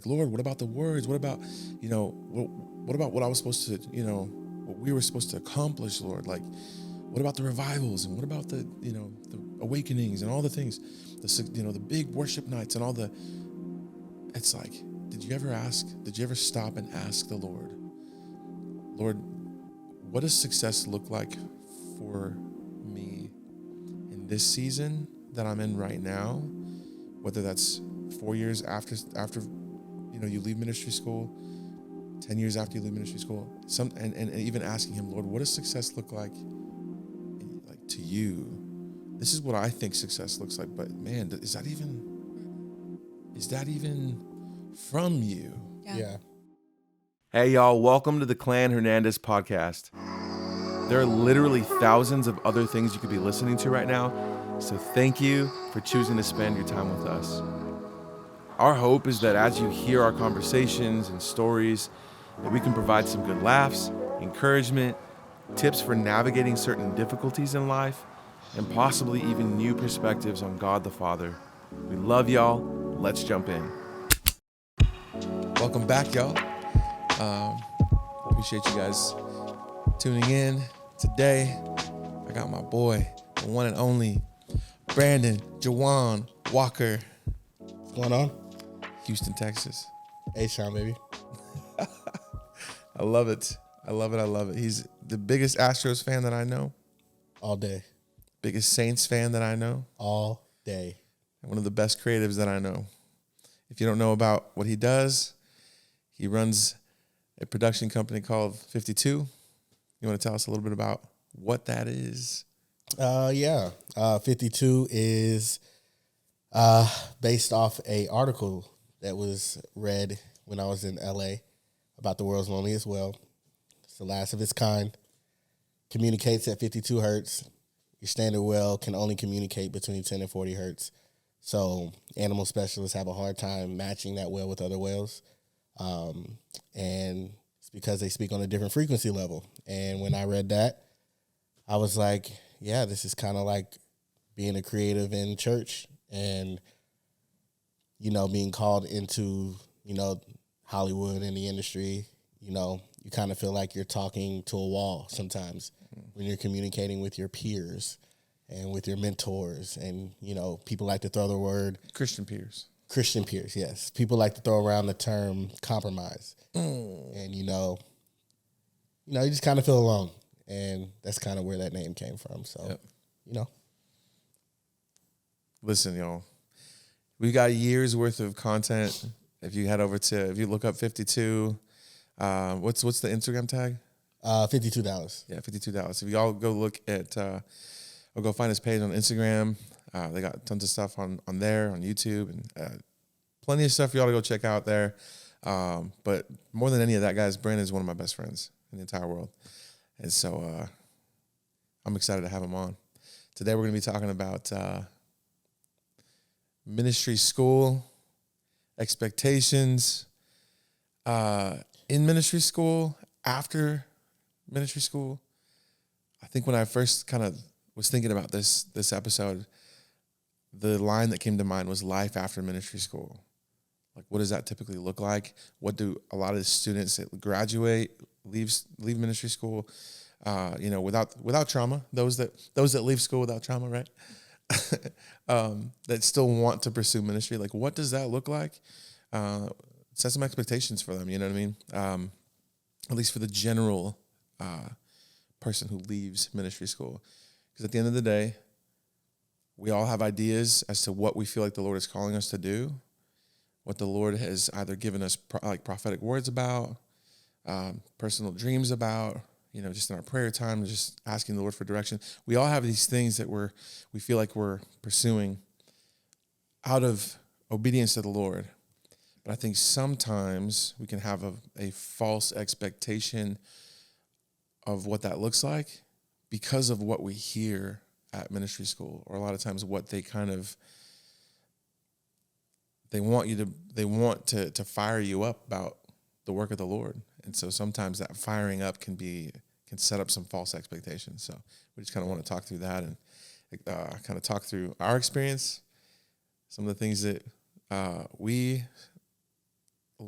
like, Lord, what about the words? What about, what about what I was supposed to, what we were supposed to accomplish, Lord? Like, what about the revivals? And what about the awakenings and all the things, the big worship nights and all the, it's like, did you ever stop and ask the Lord, what does success look like for me in this season that I'm in right now? Whether that's 4 years after you leave ministry school, 10 years after you leave ministry school, and even asking him, Lord, what does success look like to you? This is what I think success looks like, but man, is that even from you? Yeah. Hey y'all, welcome to the Clan Hernandez podcast. There are literally thousands of other things you could be listening to right now, so thank you for choosing to spend your time with us. Our hope is that as you hear our conversations and stories, that we can provide some good laughs, encouragement, tips for navigating certain difficulties in life, and possibly even new perspectives on God the Father. We love y'all. Let's jump in. Welcome back, y'all. Appreciate you guys tuning in. Today, I got my boy, the one and only Brandon Jawan Walker. What's going on? Houston, Texas. A-Town, baby. I love it. He's the biggest Astros fan that I know. All day. Biggest Saints fan that I know. All day. And one of the best creatives that I know. If you don't know about what he does, he runs a production company called 52. You want to tell us a little bit about what that is? 52 is based off an article that was read when I was in LA about the world's loneliest whale. It's the last of its kind. Communicates at 52 hertz. Your standard whale can only communicate between 10 and 40 hertz. So animal specialists have a hard time matching that whale with other whales. And it's because they speak on a different frequency level. And when I read that, I was like, yeah, this is kind of like being a creative in church and, being called into, Hollywood and the industry. You kind of feel like you're talking to a wall sometimes when you're communicating with your peers and with your mentors. And, people like to throw the word Christian peers, yes. People like to throw around the term compromise. And, you just kind of feel alone. And that's kind of where that name came from. So, Listen, y'all, we got years worth of content. If you look up 52, what's the Instagram tag? 52 Dallas. Yeah, 52 Dallas. If y'all go look at, or go find his page on Instagram, they got tons of stuff on there, on YouTube, and plenty of stuff for y'all to go check out there. But more than any of that, guys, Brandon is one of my best friends in the entire world. And so I'm excited to have him on. Today we're going to be talking about ministry school, expectations in ministry school, after ministry school. I think when I first kind of was thinking about this episode, the line that came to mind was life after ministry school. Like, what does that typically look like? What do a lot of the students that graduate, leave ministry school, without trauma? Those that leave school without trauma, right? That still want to pursue ministry. Like, what does that look like? Set some expectations for them. You know what I mean? At least for the general person who leaves ministry school, because at the end of the day, we all have ideas as to what we feel like the Lord is calling us to do, what the Lord has either given us prophetic words about, personal dreams about, just in our prayer time, just asking the Lord for direction. We all have these things that we feel like we're pursuing out of obedience to the Lord. But I think sometimes we can have a false expectation of what that looks like because of what we hear at ministry school, or a lot of times what they want to fire you up about the work of the Lord. And so sometimes that firing up can set up some false expectations. So we just kind of want to talk through that and kind of talk through our experience, some of the things that we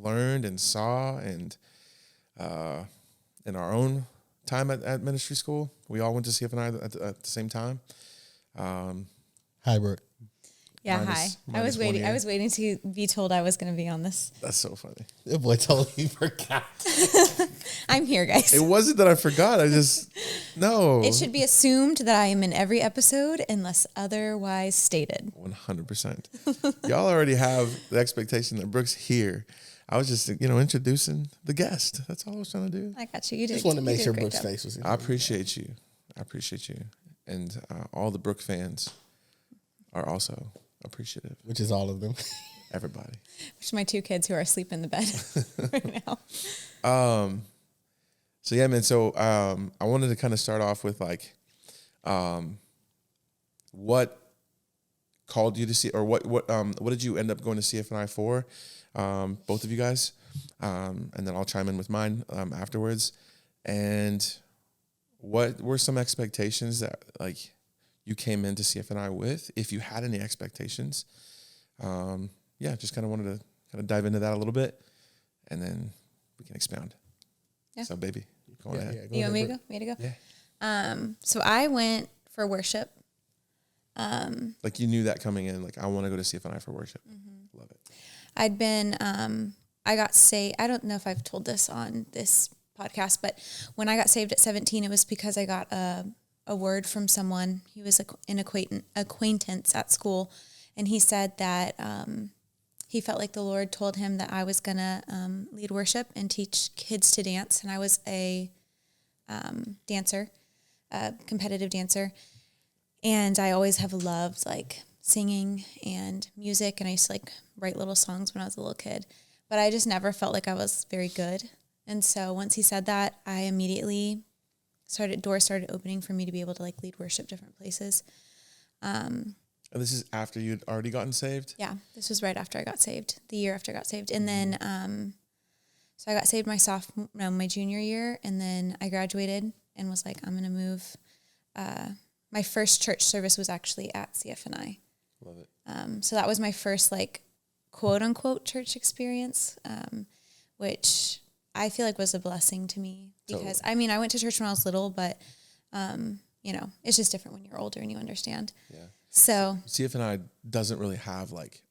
learned and saw, and in our own time at ministry school, we all went to CFNI at the same time. Hi, Brooke. Yeah, minus hi. I was 1 waiting. year. I was waiting to be told I was going to be on this. That's so funny. That boy totally forgot. I'm here, guys. It wasn't that I forgot. I just no. It should be assumed that I am in every episode unless otherwise stated. 100%. Y'all already have the expectation that Brooke's here. I was just, introducing the guest. That's all I was trying to do. I got you. You did. Just want to you make did a sure great Brooke's job. face was in. I appreciate you. And all the Brooke fans are also appreciative. Which is all of them. Everybody. Which are my 2 kids who are asleep in the bed right now. So yeah, man. So I wanted to kind of start off with like, what called you to see, or what did you end up going to CFNI for? Both of you guys, and then I'll chime in with mine afterwards. And what were some expectations that like you came into CFNI with, if you had any expectations? Just kind of wanted to kind of dive into that a little bit, and then we can expound. Yeah. So, baby, go ahead. You want me to go? Me to go? Yeah. So I went for worship. Like you knew that coming in, like I want to go to CFNI for worship. Mm-hmm. Love it. I'd been, I got saved. I don't know if I've told this on this podcast, but when I got saved at 17, it was because I got a word from someone. He was an acquaintance at school, and he said that he felt like the Lord told him that I was going to lead worship and teach kids to dance, and I was a dancer, a competitive dancer, and I always have loved like singing and music, and I used to like write little songs when I was a little kid, but I just never felt like I was very good. And so once he said that, I immediately doors started opening for me to be able to like lead worship different places. And this is after you'd already gotten saved? Yeah, this was right after I got saved, the year after I got saved. And then, so I got saved my junior year, and then I graduated and was like, I'm going to move. My first church service was actually at CFNI. Love it. So that was my first like quote unquote church experience, which I feel like was a blessing to me because I mean, I went to church when I was little, but it's just different when you're older and you understand. Yeah. So CFNI doesn't really have like,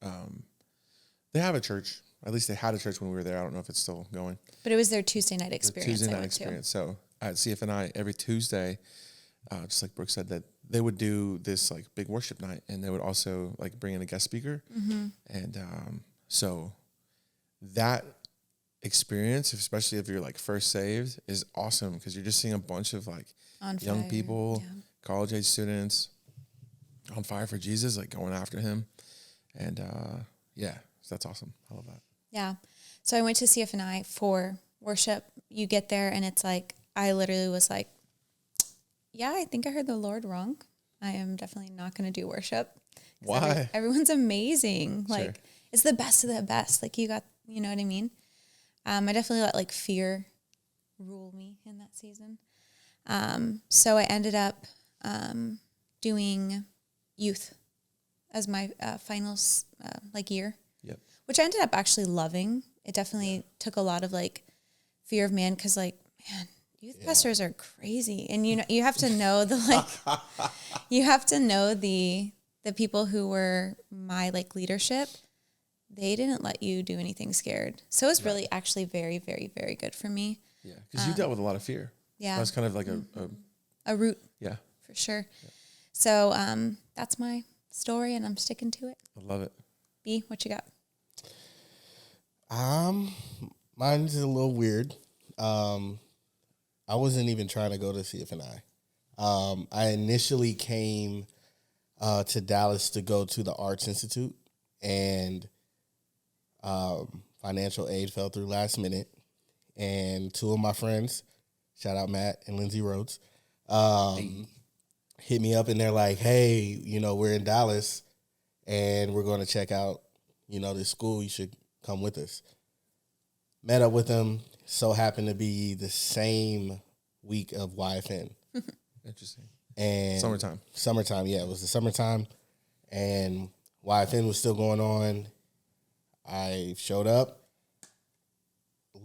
they have a church. At least they had a church when we were there. I don't know if it's still going. but it was their Tuesday night experience. Tuesday I night went to. experience. So at CFNI every Tuesday, just like Brooke said, that they would do this like big worship night, and they would also like bring in a guest speaker. Mm-hmm. And so that experience, especially if you're like first saved, is awesome because you're just seeing a bunch of like On young fire, people, yeah. college age students on fire for Jesus, like going after him. And so that's awesome. I love that. Yeah. So I went to CFNI for worship. You get there and it's like, I literally was like, yeah, I think I heard the Lord wrong. I am definitely not going to do worship. Why? Everyone's amazing. Sure. Like it's the best of the best. Like you know what I mean? I definitely let like fear rule me in that season. So I ended up doing youth as my finals year. Yep. Which I ended up actually loving. It definitely took a lot of like fear of man because like, man, youth pastors are crazy. And you have to know you have to know the people who were my like leadership. They didn't let you do anything scared. So it's really actually very, very, very good for me. Yeah. Because you dealt with a lot of fear. Yeah. That's kind of like A root yeah. for sure. Yeah. So that's my story and I'm sticking to it. I love it. B, what you got? Mine's a little weird. I wasn't even trying to go to CFNI. I initially came to Dallas to go to the Arts Institute, and financial aid fell through last minute. And 2 of my friends, shout out Matt and Lindsay Rhodes, hit me up and they're like, hey, we're in Dallas and we're going to check out, this school. You should come with us. Met up with them. So happened to be the same week of YFN. Interesting. And Summertime, yeah. It was the summertime. And YFN was still going on. I showed up.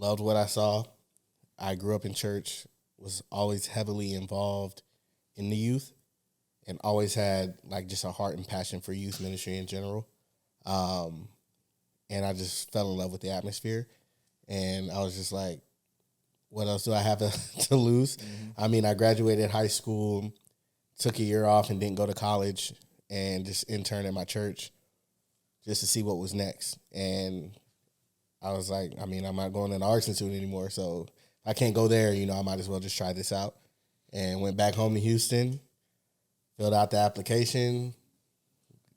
Loved what I saw. I grew up in church, was always heavily involved in the youth, and always had like just a heart and passion for youth ministry in general. And I just fell in love with the atmosphere. And I was just like, what else do I have to lose? I mean, I graduated high school, took a year off and didn't go to college, and just interned at my church just to see what was next. And I was like, I mean, I'm not going to the Arts Institute anymore, so I can't go there. You know, I might as well just try this out. And went back home to Houston, filled out the application,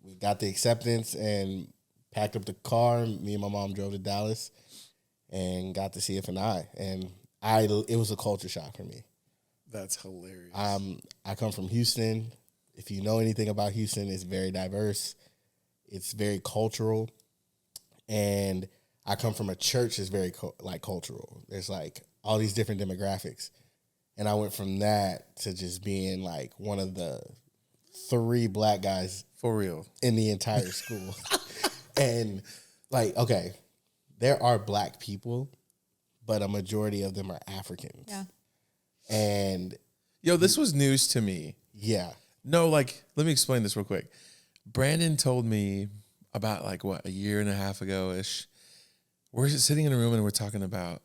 we got the acceptance, and packed up the car. Me and my mom drove to Dallas and got to CFNI. And it was a culture shock for me. That's hilarious. I come from Houston. If you know anything about Houston, it's very diverse. It's very cultural. And I come from a church that's very cultural. There's like all these different demographics. And I went from that to just being like one of the 3 black guys For real. in the entire school. And like, okay, there are black people, but a majority of them are Africans. Yeah. And Yo, this was news to me. yeah, No, like, let me explain this real quick. Brandon told me about like what, a year and a half ago-ish. We're just sitting in a room and we're talking about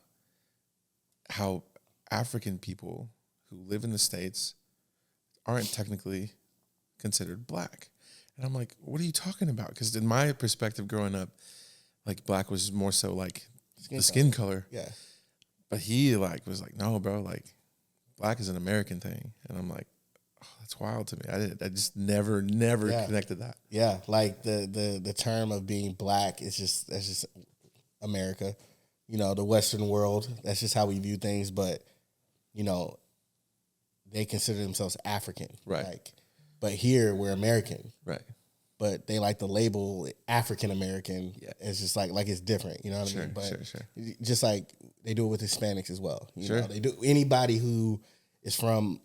how African people who live in the States aren't technically considered black. And I'm like, what are you talking about? Because in my perspective growing up, like black was more so like the skin color. yeah. But he like was like, no, bro, like black is an American thing. And I'm like, oh, that's wild to me. I just never Yeah. connected that. Yeah, like the term of being black is that's just America, you know, the Western world. That's just how we view things. But you know, they consider themselves African, Right. Like, but here we're American, Right. but they like to label African American. Yeah. It's just like it's different, you know what I mean? But Sure. just like they do it with Hispanics as well. You Sure. know, they do anybody who is from.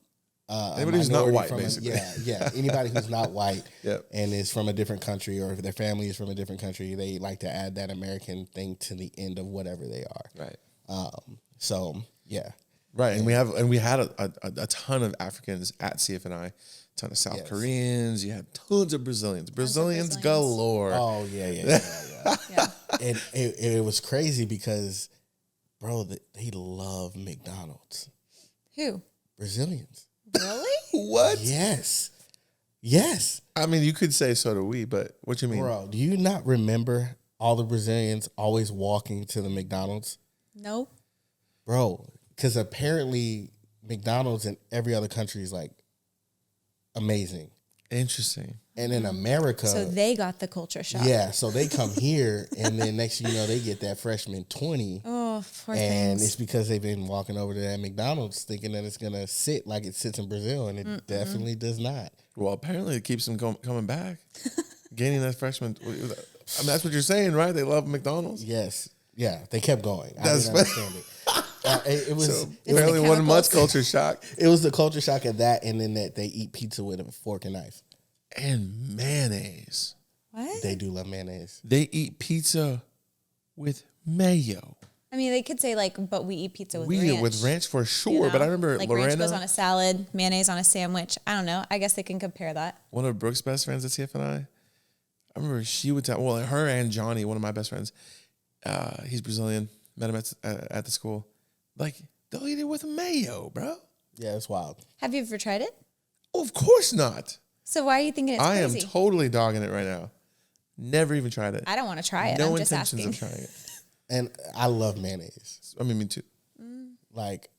Anybody who's not minority white, from basically. yeah. Anybody who's not white Yep. and is from a different country, or if their family is from a different country, they like to add that American thing to the end of whatever they are. Right. So yeah, Right. And we had a ton of Africans at CFNI, a ton of South Yes. Koreans. You had tons of Brazilians. Brazilians Brazilians. galore. oh yeah. Yeah. And it was crazy because, bro, they love McDonald's. Who? Brazilians. Really? What? Yes. I mean, you could say so do we, but what you mean? Bro, do you not remember all the Brazilians always walking to the McDonald's? No. Bro, because apparently McDonald's in every other country is like amazing. Interesting. And in America, So they got the culture shock. yeah, so they come here and then next thing you know, they get that freshman 20. Oh, poor And things. it's because they've been walking over to that McDonald's thinking that it's going to sit like it sits in Brazil, and it definitely does not. Well, apparently it keeps them coming back, gaining that freshman. I mean, that's what you're saying, right? They love McDonald's. Yes. Yeah, they kept going. I That's didn't understand it. It was So it was, apparently the one much chemicals. culture shock. it was the culture shock of that, and then that they eat pizza with a fork and knife. And mayonnaise. What? They do love mayonnaise. They eat pizza with mayo. I mean, they could say like, but we eat pizza with We ranch. with ranch for sure, you know? but I remember like ranch goes on Lorena, a salad, mayonnaise on a sandwich. I don't know. I guess they can compare that. one of Brooke's best friends at CFNI. I remember she would tell, well, her and Johnny, one of my best friends, he's Brazilian, met him at the school. Like, they'll eat it with mayo, bro. Yeah, it's wild. Have you ever tried it? Oh, of course not. So why are you thinking it's I crazy? am totally dogging it right now. Never even tried it. I don't want to try it. No I'm just intentions asking. of trying it. And I love mayonnaise. I mean, me too. Like,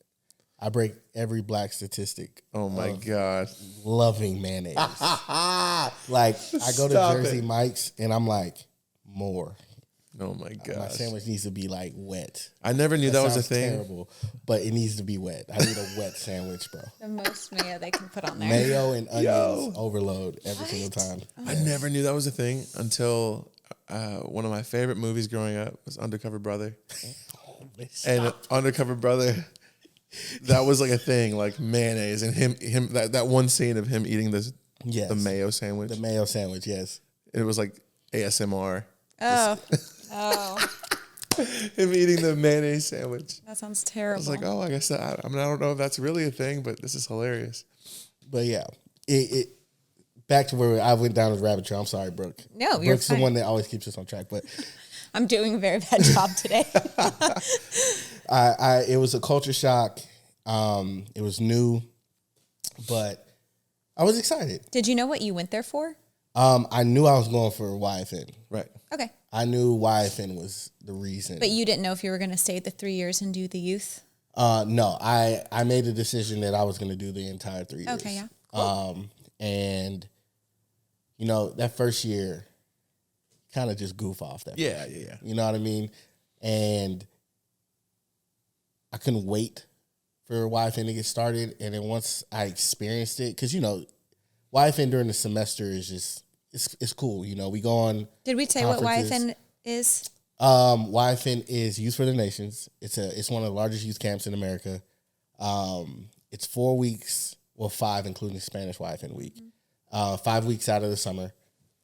I break every black statistic. Oh my God. Loving mayonnaise. Like, I go to Stop Jersey it. Mike's and I'm like, more. Oh my My gosh. sandwich needs to be like wet. I never knew that was a sounds thing. Terrible, but it needs to be wet. I need a wet sandwich, bro. The most mayo they can put on there. Mayo and onions Yo. overload every single time. I never knew that was a thing until one of my favorite movies growing up was Undercover Brother. And Undercover Brother, that was like a thing, like mayonnaise, and him that one scene of him eating Yes. the mayo sandwich. The mayo sandwich, yes. It was like ASMR. Oh. Oh. Him eating the mayonnaise sandwich. That sounds I terrible. was like, oh, I guess I mean, I don't know if that's really a thing, but this is hilarious. But yeah, it back to where I went down the rabbit trail. I'm sorry, Brooke. No, you're Brooke's fine. the one that always keeps us on track. But I'm doing a very bad job today. it was a culture shock. It was new, but I was excited. Did you know what you went there for? I knew I was going for YFN. Right. Okay. I knew YFN was the reason. But you didn't know if you were going to stay the 3 years and do the youth? No, I made a decision that I was going to do the entire 3 years. Okay, yeah. Cool. And, you know, that first year, kind of just goof off that. Yeah, first year, yeah. You know what I mean? And I couldn't wait for YFN to get started. And then once I experienced it, because, you know, YFN during the semester is just, it's cool. You know, we go on. Did we say what YFN is? YFN is Youth for the Nations. It's one of the largest youth camps in America. It's 4 weeks, well, 5, including Spanish YFN week. 5 weeks out of the summer.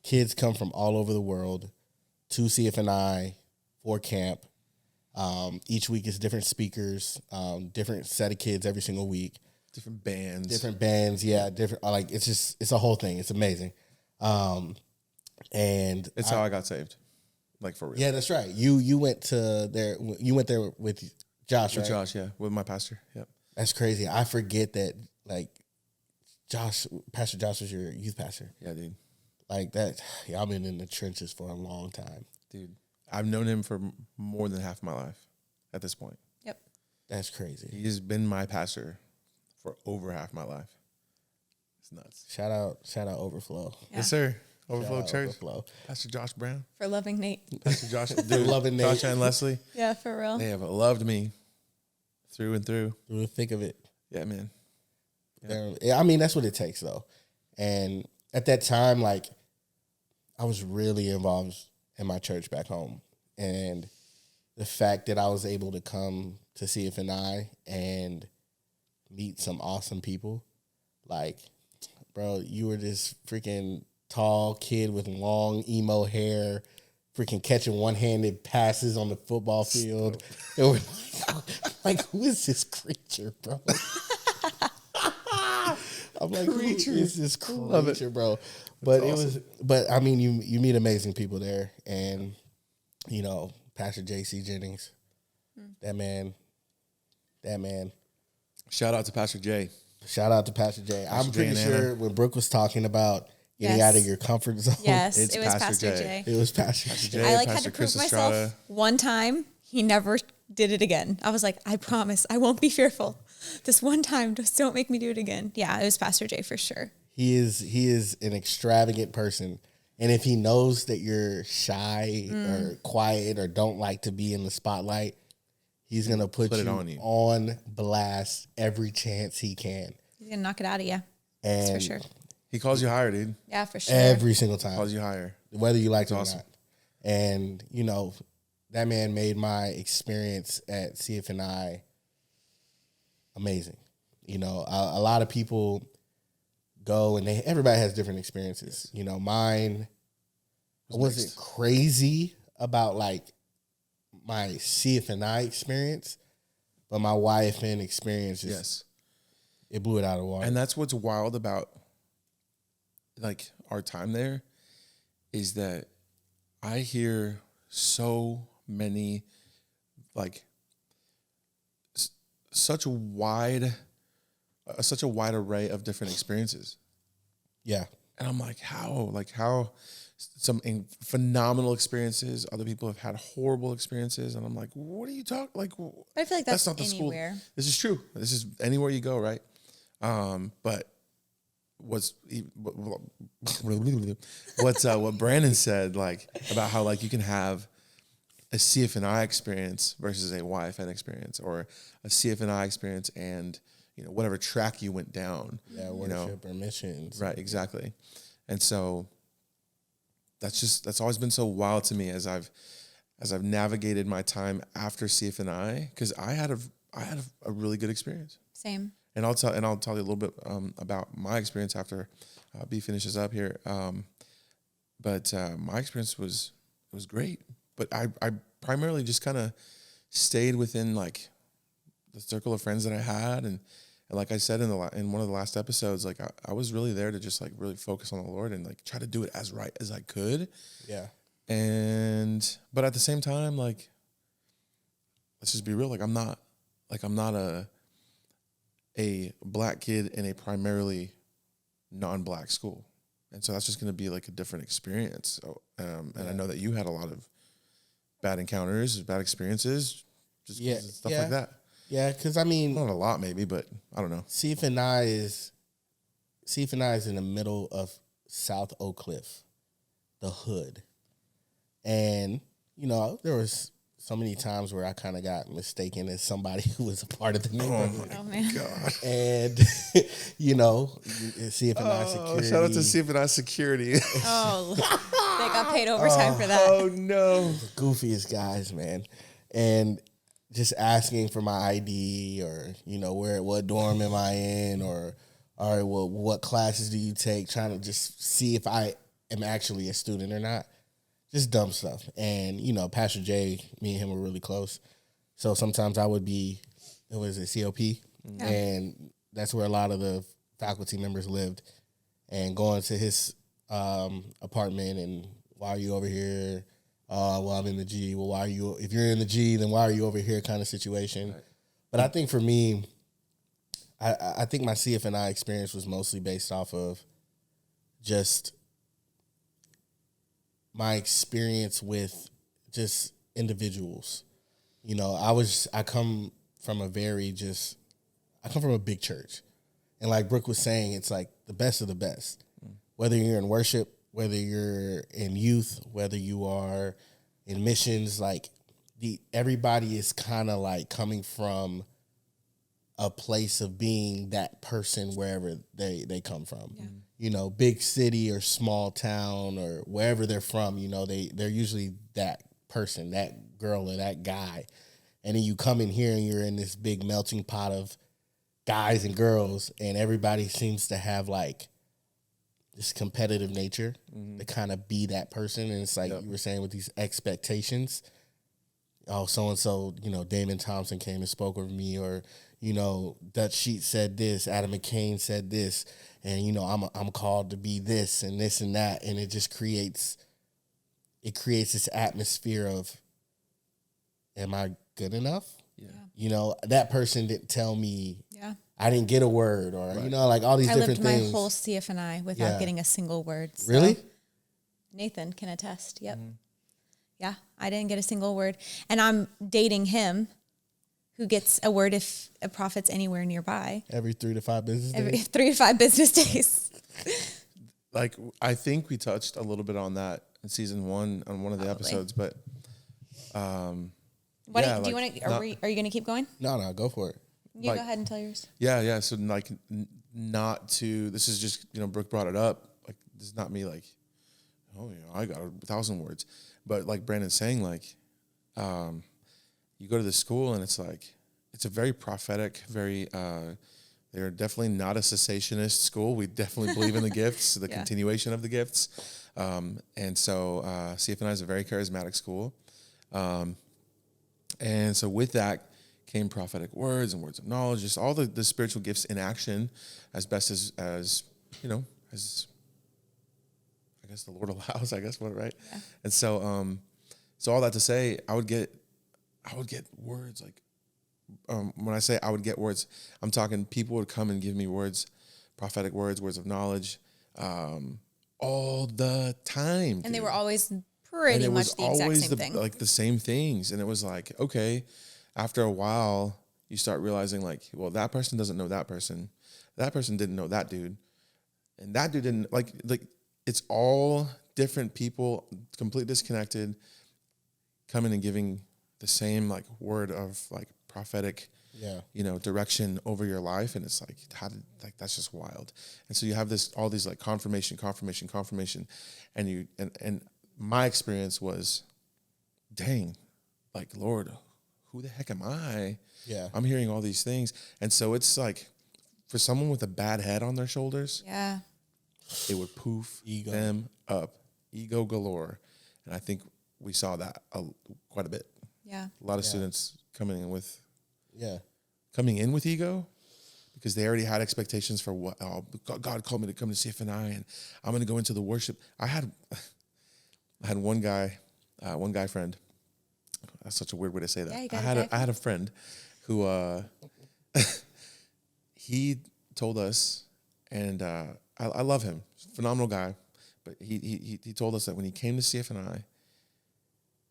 Kids come from all over the world to CFNI for camp. Each week is different speakers, different set of kids every single week. Different bands. Yeah, different. Like it's a whole thing. It's amazing. And It's how I got saved. Like, for real. yeah, that's right. You went there with Josh, right? With Josh, yeah. With my pastor. Yep. That's crazy. I forget that, like, Pastor Josh was your youth pastor. Yeah, dude. Like that. Yeah, I've been in the trenches for a long time. Dude. I've known him for more than half my life at this point. Yep. That's crazy. He's been my pastor for over half my life. It's nuts. Shout out Overflow. Yeah. Yes, sir. Overflow Shout out Church. Overflow. Pastor Josh Brown. For loving Nate. Pastor Josh. For loving Nate. Josh and Leslie. Yeah, for real. They have loved me through and through. Through the thick of it. Yeah, man. Yeah, I mean, that's what it takes, though. And at that time, like, I was really involved in my church back home. And the fact that I was able to come to CFNI and meet some awesome people, like, bro, you were this freaking tall kid with long emo hair, freaking catching one-handed passes on the football field. It was like, who is this creature, bro? I'm like, who is this creature, bro? But That's it was, but I mean, you meet amazing people there, and you know, Pastor J.C. Jennings, that man. Shout out to Pastor J. Shout out to Pastor J. I'm J pretty and sure Anna. when Brooke was talking about getting Yes. out of your comfort zone, Yes, It's it was Pastor Pastor J. J. it was Pastor J. J. I like had Pastor to prove Chris myself Estrada. one time. He never did it again. I was like, I promise, I won't be fearful. This one time, just don't make me do it again. Yeah, it was Pastor J for sure. He is an extravagant person. And if he knows that you're shy or quiet or don't like to be in the spotlight, he's going to put it you on you. on blast every chance he can. He's gonna knock it out of you. And That's for sure. He calls you higher, dude. Yeah, for sure. every single time, Calls you higher. whether you like it awesome. or not. And, you know, that man made my experience at CFNI amazing. You know, a lot of people go and everybody has different experiences. You know, mine, I wasn't mixed. crazy about like my CFNI experience, but my YFN experience is Yes. it blew it out of the water. And that's what's wild about like our time there is that I hear so many like such a wide array of different experiences. yeah. And I'm like, how some phenomenal experiences. Other people have had horrible experiences. And I'm like, what are you talking? Like, I feel like that's not the anywhere. school. This is true. This is anywhere you go, right? But what Brandon said, like about how like you can have a CFNI experience versus a YFN experience, or a CFNI experience and you know whatever track you went down. Yeah, you worship know? or missions. Right, exactly. And so that's always been so wild to me as I've navigated my time after CFNI, because I had a really good experience. Same. And I'll tell you a little bit about my experience after B finishes up here. But my experience was great. But I primarily just kind of stayed within like the circle of friends that I had, and like I said in one of the last episodes, like I was really there to just like really focus on the Lord and like try to do it as right as I could. Yeah. But at the same time, like, let's just be real. Like I'm not a black kid in a primarily non-black school. And so that's just going to be like a different experience. So, and I know that you had a lot of bad encounters, bad experiences, just stuff like that. Yeah, because I mean, not a lot maybe, but I don't know. CF&I is in the middle of South Oak Cliff, the hood. And, you know, there was so many times where I kind of got mistaken as somebody who was a part of the neighborhood. Oh man. God. And, you know, CF&I security. Shout out to CF&I security. Oh, they got paid overtime for that. Oh, no. The goofiest guys, man. And just asking for my ID or, you know, what dorm am I in or, all right, well, what classes do you take? Trying to just see if I am actually a student or not. Just dumb stuff. And, you know, Pastor Jay, me and him were really close. So sometimes I would be, it was a COP, and that's where a lot of the faculty members lived. And going to his apartment and, why are you over here? Well, I'm in the G. Well, why are you, if you're in the G, then why are you over here kind of situation. Right. But I think for me, I think my CF&I experience was mostly based off of just my experience with just individuals. You know, I come from a big church. And like Brooke was saying, it's like the best of the best. Whether you're in worship, whether you're in youth, whether you are in missions, like everybody is kind of like coming from a place of being that person wherever they come from. Yeah. You know, big city or small town or wherever they're from, you know, they're usually that person, that girl or that guy. And then you come in here and you're in this big melting pot of guys and girls, and everybody seems to have like this competitive nature to kind of be that person. And it's like you were saying with these expectations. Oh, so-and-so, you know, Damon Thompson came and spoke with me, or, you know, Dutch Sheet said this, Adam McCain said this, and, you know, I'm called to be this and this and that. And it just creates this atmosphere of, am I good enough? Yeah. You know, that person didn't tell me I didn't get a word, or, you know, like all these different things. I lived my whole CF&I without getting a single word. So. Really? Nathan can attest. Yep. Mm-hmm. Yeah, I didn't get a single word. And I'm dating him, who gets a word if a prophet's anywhere nearby. Every 3 to 5 business days? Every 3 to 5 business days. Like, I think we touched a little bit on that in season 1 on one of the episodes, but... do you want to... Are you going to keep going? No, go for it. You go ahead and tell yours. Yeah. So, like, not to... This is just, you know, Brooke brought it up. Like, this is not me, like, oh, you know, I got 1,000 words. But like Brandon's saying, like, you go to the school and it's like, it's a very prophetic, very, they're definitely not a cessationist school. We definitely believe in the gifts, the continuation of the gifts. And so CF&I is a very charismatic school. And so with that came prophetic words and words of knowledge, just all the spiritual gifts in action as best as you know, as I guess the Lord allows, right? Yeah. And so, so all that to say, I would get words like, when I say I would get words, I'm talking people would come and give me words, prophetic words, words of knowledge, all the time. And dude. They were always pretty much the exact same thing. Like the same things. And it was like, okay, after a while, you start realizing like, well, that person doesn't know that person. That person didn't know that dude. And that dude didn't like, it's all different people, completely disconnected, coming and giving the same like word of like prophetic, you know, direction over your life. And it's like, that's just wild. And so you have all these like confirmation. And my experience was, dang, like, Lord, who the heck am I? Yeah. I'm hearing all these things. And so it's like, for someone with a bad head on their shoulders, it would poof them up, ego galore. And I think we saw that quite a bit. Yeah. A lot of students coming in with ego because they already had expectations for what God called me to come to CFNI and I'm going to go into the worship. I had one guy friend. That's such a weird way to say that. Yeah, I had a friend who he told us, and I love him, phenomenal guy, but he told us that when he came to CFNI,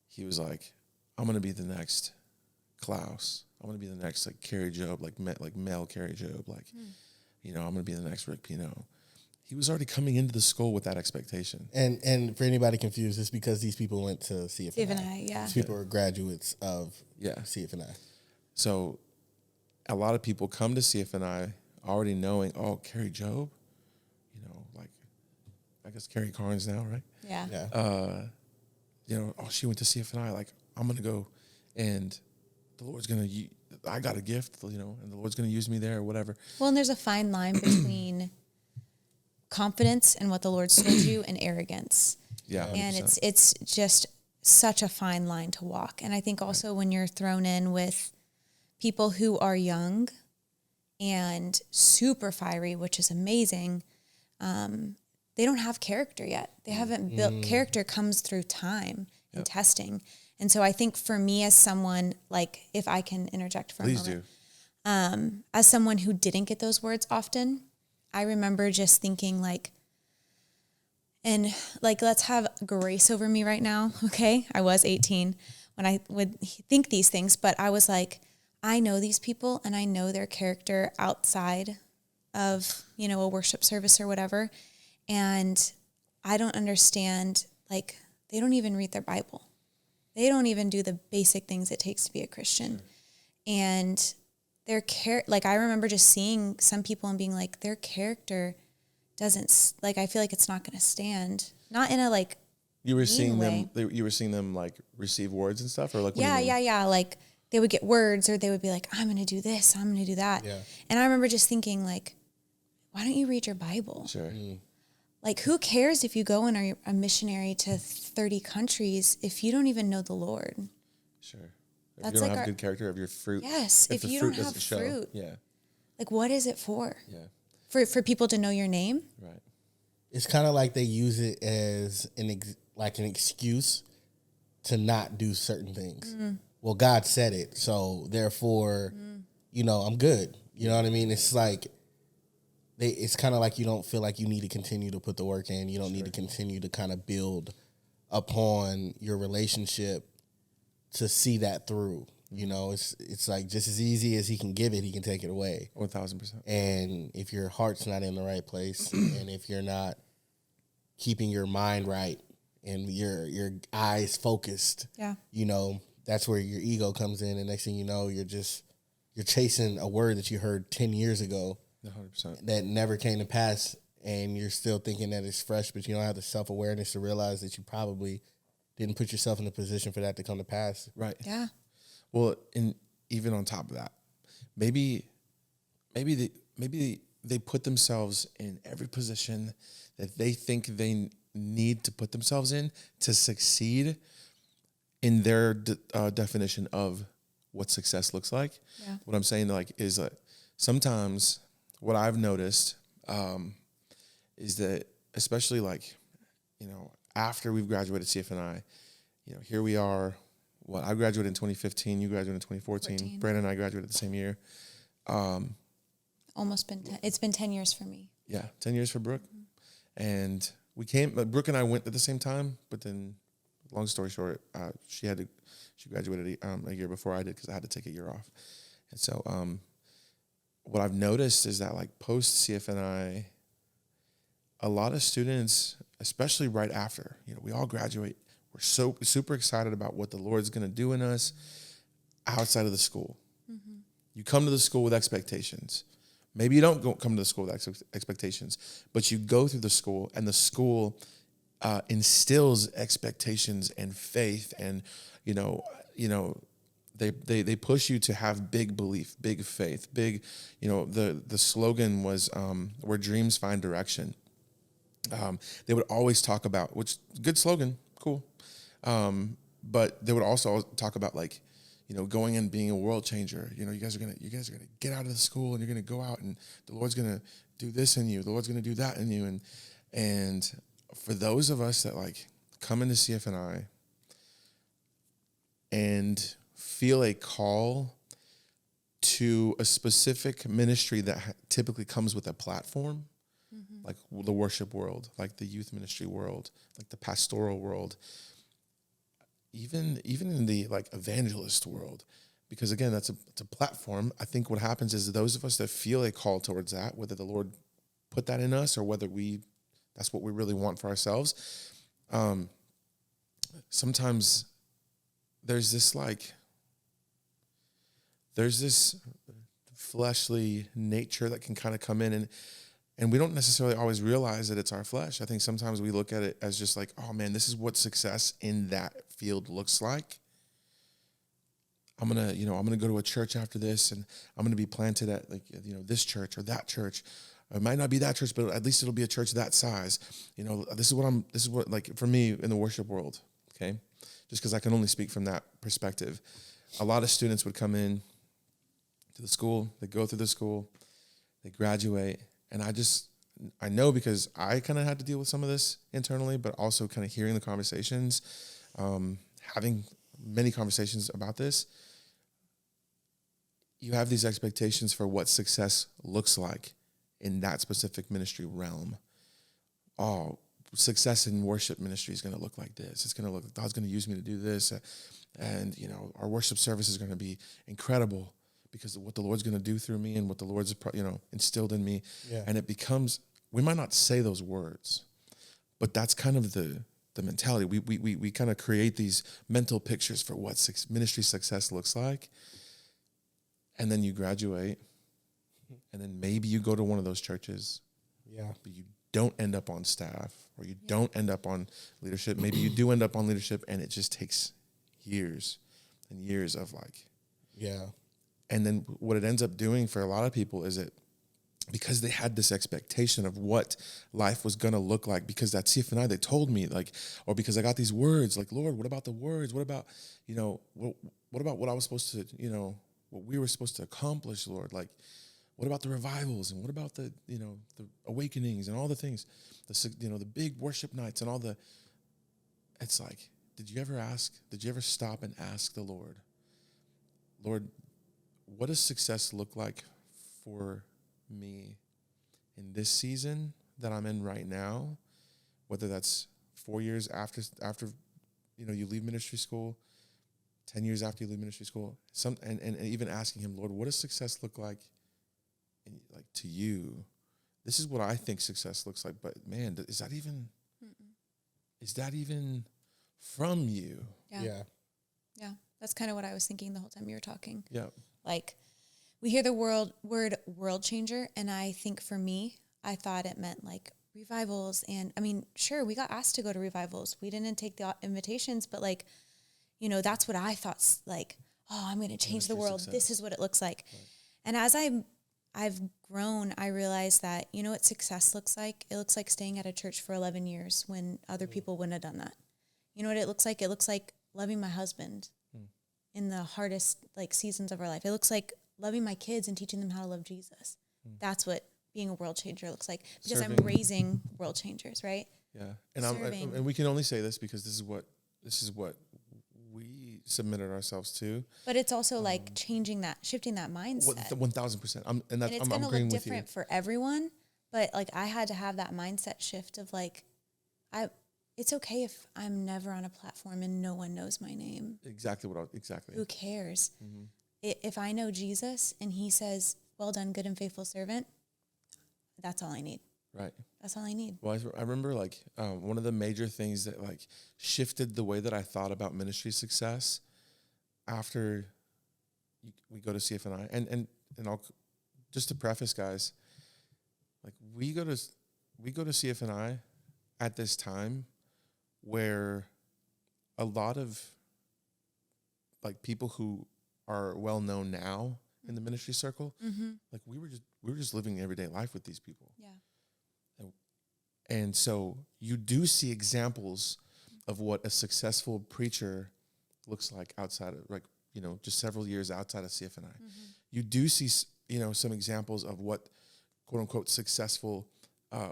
he was like, I'm going to be the next Klaus. I'm going to be the next like Carrie Job, like male Carrie Job, I'm going to be the next Rick Pino. He was already coming into the school with that expectation. And for anybody confused, it's because these people went to CFNI. CFNI, yeah. These people are graduates of CFNI. So a lot of people come to CFNI already knowing, Carrie Job, I guess Carrie Carnes now, right? Yeah. She went to CFNI, like, I'm going to go and the Lord's going to, I got a gift, and the Lord's going to use me there or whatever. Well, and there's a fine line between confidence and what the Lord showed you and arrogance. Yeah. 100%. And it's just such a fine line to walk. And I think also when you're thrown in with people who are young and super fiery, which is amazing, they don't have character yet. They haven't built character comes through time and testing. And so I think for me as someone, like if I can interject for Please a moment, as someone who didn't get those words often, I remember just thinking let's have grace over me right now. Okay. I was 18 when I would think these things, but I was like, I know these people and I know their character outside of, a worship service or whatever. And I don't understand, they don't even read their Bible. They don't even do the basic things it takes to be a Christian. And their I remember just seeing some people and being like, their character doesn't, I feel like it's not going to stand. Not in a, you were seeing way. you were seeing them, receive words and stuff? Or Yeah. Like, they would get words or they would be like, I'm going to do this, I'm going to do that. Yeah. And I remember just thinking, why don't you read your Bible? Sure. Who cares if you go and are a missionary to 30 countries if you don't even know the Lord? Sure. If That's you don't have good character of your fruit. Yes, if you don't have fruit. Yeah. What is it for? Yeah. For people to know your name? Right. It's kind of like they use it as an excuse to not do certain things. Well, God said it, so therefore, I'm good. You know what I mean? It's it's kind of like you don't feel like you need to continue to put the work in. You don't need to continue to kind of build upon your relationship to see that through. It's like just as easy as he can give it, he can take it away. 1,000%. And if your heart's not in the right place and if you're not keeping your mind right and your eyes focused, that's where your ego comes in. And next thing you know, you're chasing a word that you heard 10 years ago 100%. that never came to pass, and you're still thinking that it's fresh, but you don't have the self-awareness to realize that you probably didn't put yourself in a position for that to come to pass. Right. Yeah. Well, and even on top of that, maybe they put themselves in every position that they think they need to put themselves in to succeed in their definition of what success looks like. Yeah. What I'm saying is that sometimes what I've noticed is that especially after we've graduated CFNI, here we are. Well, I graduated in 2015. You graduated in 2014. Brandon and I graduated the same year. Almost been, it's been 10 years for me. Yeah, 10 years for Brooke. And Brooke and I went at the same time, but then long story short, she graduated a year before I did because I had to take a year off. And so what I've noticed is that post CFNI, a lot of students, especially right after, we all graduate, we're so super excited about what the Lord's going to do in us outside of the school. Mm-hmm. You come to the school with expectations. Maybe you don't come to the school with expectations, but you go through the school, and the school instills expectations and faith, and they push you to have big belief, big faith, big. The slogan was where dreams find direction. They would always talk about, which good slogan, cool. But they would also talk about like, going and being a world changer. You guys are gonna get out of the school and you're gonna go out and the Lord's gonna do this in you. The Lord's gonna do that in you. And for those of us that like come into CFNI and feel a call to a specific ministry that typically comes with a platform, like the worship world, like the youth ministry world, like the pastoral world, even in the like evangelist world, because again, it's a platform. I think what happens is those of us that feel a call towards that, whether the Lord put that in us or whether that's what we really want for ourselves. Sometimes there's this fleshly nature that can kind of come in and we don't necessarily always realize that it's our flesh. I think sometimes we look at it as just like, oh man, this is what success in that field looks like. I'm going to go to a church after this and I'm going to be planted at like, this church or that church. It might not be that church, but at least it'll be a church that size. This is what like for me in the worship world. Okay. Just because I can only speak from that perspective. A lot of students would come in to the school, they go through the school, they graduate. And I know because I kind of had to deal with some of this internally, but also kind of hearing the conversations, having many conversations about this, you have these expectations for what success looks like in that specific ministry realm. Oh, success in worship ministry is going to look like this. It's going to look, God's going to use me to do this. And our worship service is going to be incredible because of what the Lord's going to do through me and what the Lord's, instilled in me. Yeah. And it becomes, we might not say those words, but that's kind of the mentality. We kind of create these mental pictures for what ministry success looks like. And then you graduate and then maybe you go to one of those churches. Yeah. But you don't end up on staff or you don't end up on leadership. Maybe you do end up on leadership and it just takes years and years of like, yeah. And then what it ends up doing for a lot of people is because they had this expectation of what life was going to look like, because at CFNI they told me like, or because I got these words like, Lord, what about the words? What about, what about what I was supposed to, what we were supposed to accomplish, Lord? Like, what about the revivals and what about the, the awakenings and all the things, the big worship nights and all the, it's like, did you ever stop and ask the Lord, what does success look like for me in this season that I'm in right now? Whether that's 4 years after you leave ministry school, 10 years after you leave ministry school, and even asking him, Lord, what does success look like to you? This is what I think success looks like, but man, is that even from you? Yeah. That's kind of what I was thinking the whole time you were talking. Yeah. Like, we hear the word world changer, and I think for me, I thought it meant like revivals. And I mean, sure, we got asked to go to revivals. We didn't take the invitations, but like, that's what I thought, like, oh, I'm going to change the world. Success. This is what it looks like. Right. And as I've grown, I realized that, what success looks like? It looks like staying at a church for 11 years when other people wouldn't have done that. You know what it looks like? It looks like loving my husband in the hardest like seasons of our life. It looks like loving my kids and teaching them how to love Jesus. That's what being a world changer looks like, because I'm raising world changers, right? Yeah. And and we can only say this because this is what we submitted ourselves to. But it's also like shifting that mindset. 1,000%. And it's going to look different for everyone, but like I had to have that mindset shift of like, it's okay if I'm never on a platform and no one knows my name. Exactly. Who cares? Mm-hmm. If I know Jesus and he says, well done, good and faithful servant, that's all I need. Right. That's all I need. Well, I remember like one of the major things that like shifted the way that I thought about ministry success after we go to CFNI. And I'll just to preface, guys, like we go to CFNI at this time where a lot of like people who are well known now in the ministry circle, like we were just living everyday life with these people. Yeah. And so you do see examples of what a successful preacher looks like outside of, like, you know, just several years outside of CFNI. You do see, you know, some examples of what quote unquote successful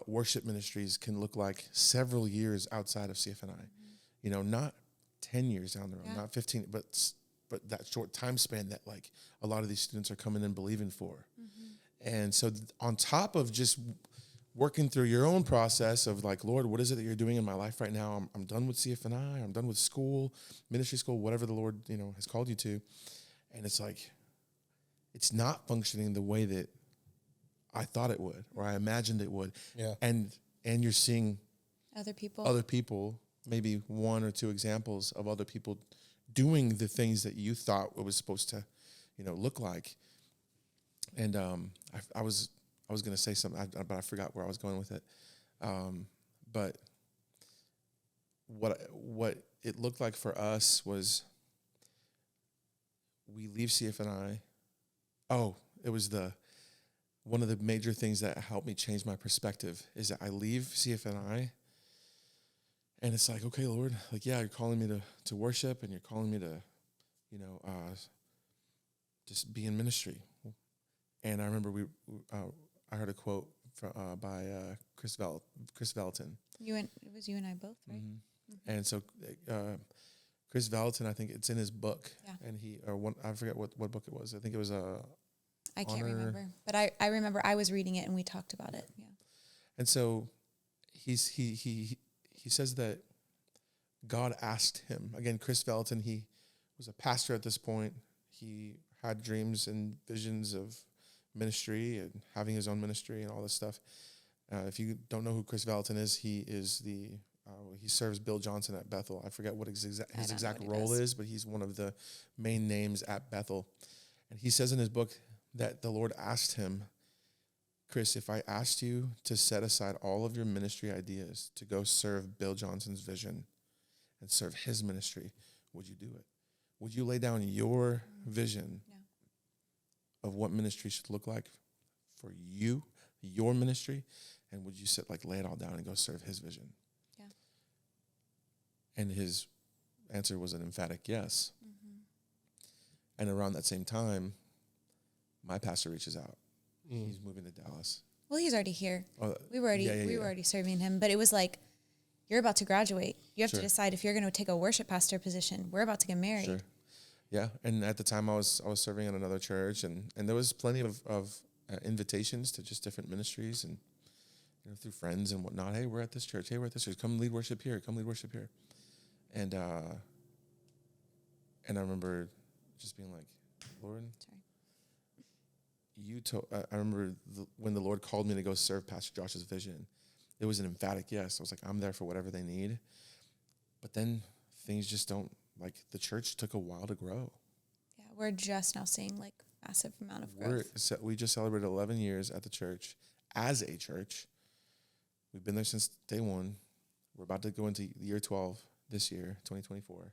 worship ministries can look like several years outside of CFNI. You know, not 10 years down the road, not 15, but that short time span that like a lot of these students are coming in believing for. And so on top of just working through your own process of like, Lord, what is it that you're doing in my life right now? I'm done with CFNI. I'm done with school, ministry school, whatever the Lord, you know, has called you to. And it's like, it's not functioning the way that I thought it would, or I imagined it would. Yeah. And you're seeing Other people, maybe one or two examples of other people doing the things that you thought it was supposed to, you know, look like. And I was going to say something, but I forgot where I was going with it. But what it looked like for us was we leave CFNI. Oh, it was one of the major things that helped me change my perspective is that I leave CFNI and it's like, okay, Lord, like, yeah, you're calling me to worship and you're calling me to, you know, just be in ministry. And I remember I heard a quote by Chris Vallotton. it was you and I both, right? And so Chris Vallotton, I think it's in his book, Yeah. and I forget what book it was. I think it was I can't remember, but I remember I was reading it and we talked about it. Yeah. And so he says that God asked him, again, Chris Vallotton, he was a pastor at this point. He had dreams and visions of ministry and having his own ministry and all this stuff. If you don't know who Chris Vallotton is, he serves Bill Johnson at Bethel. I forget what his exact role is, but he's one of the main names at Bethel. And he says in his book that the Lord asked him, Chris, if I asked you to set aside all of your ministry ideas to go serve Bill Johnson's vision and serve his ministry, would you do it? Would you lay down your vision of what ministry should look like for you, your ministry, and would you lay it all down and go serve his vision? Yeah. And his answer was an emphatic yes. And around that same time, my pastor reaches out. He's moving to Dallas. Well, he's already here. We were yeah. already serving him, but it was like, you're about to graduate. You have Sure. to decide if you're going to take a worship pastor position. We're about to get married. Sure. Yeah, and at the time I was serving in another church, and there was plenty of invitations to just different ministries, and you know, through friends and whatnot. Hey, we're at this church. Hey, we're at this church. Come lead worship here. Come lead worship here. And I remember just being like, Lord, Sorry. I remember when the Lord called me to go serve Pastor Josh's vision, it was an emphatic yes. I was like, I'm there for whatever they need. But then things just don't, like, the church took a while to grow. Yeah, we're just now seeing like massive amount of growth. We just celebrated 11 years at the church as a church. We've been there since day one. We're about to go into year 12 this year, 2024.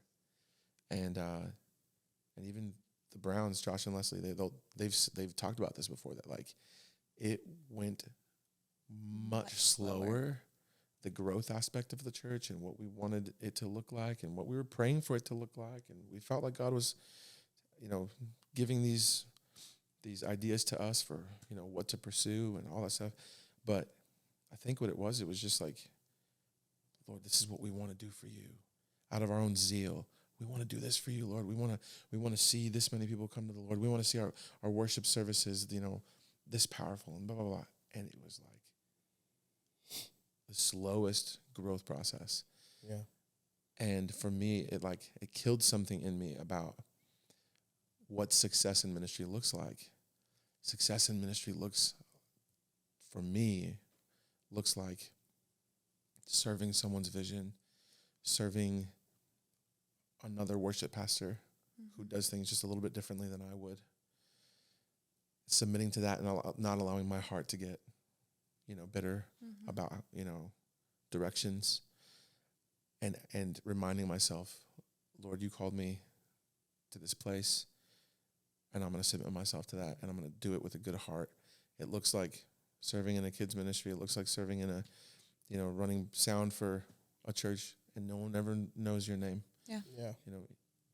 And even the Browns, Josh and Leslie, they've talked about this before, that like it went much slower, the growth aspect of the church and what we wanted it to look like and what we were praying for it to look like. And we felt like God was, you know, giving these ideas to us for, you know, what to pursue and all that stuff. But I think what it was just like, Lord, this is what we want to do for you. Out of our own zeal, we want to do this for you, Lord. We want to see this many people come to the Lord. We want to see our worship services, you know, this powerful and blah, blah, blah. And it was like the slowest growth process. Yeah. And for me, it killed something in me about what success in ministry looks like. Success in ministry looks like serving someone's vision, serving another worship pastor who does things just a little bit differently than I would, submitting to that and not allowing my heart to get, you know, bitter about, you know, directions, and reminding myself, Lord, you called me to this place, and I'm going to submit myself to that, and I'm going to do it with a good heart. It looks like serving in a kids ministry. It looks like serving in a, you know, running sound for a church and no one ever knows your name. Yeah. Yeah. You know,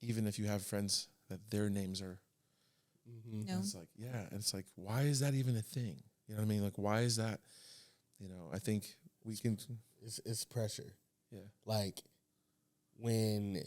even if you have friends that their names are, No. it's like, yeah, and it's like, why is that even a thing? You know what I mean? Like, why is that? You know, I think we can. It's pressure. Yeah. Like when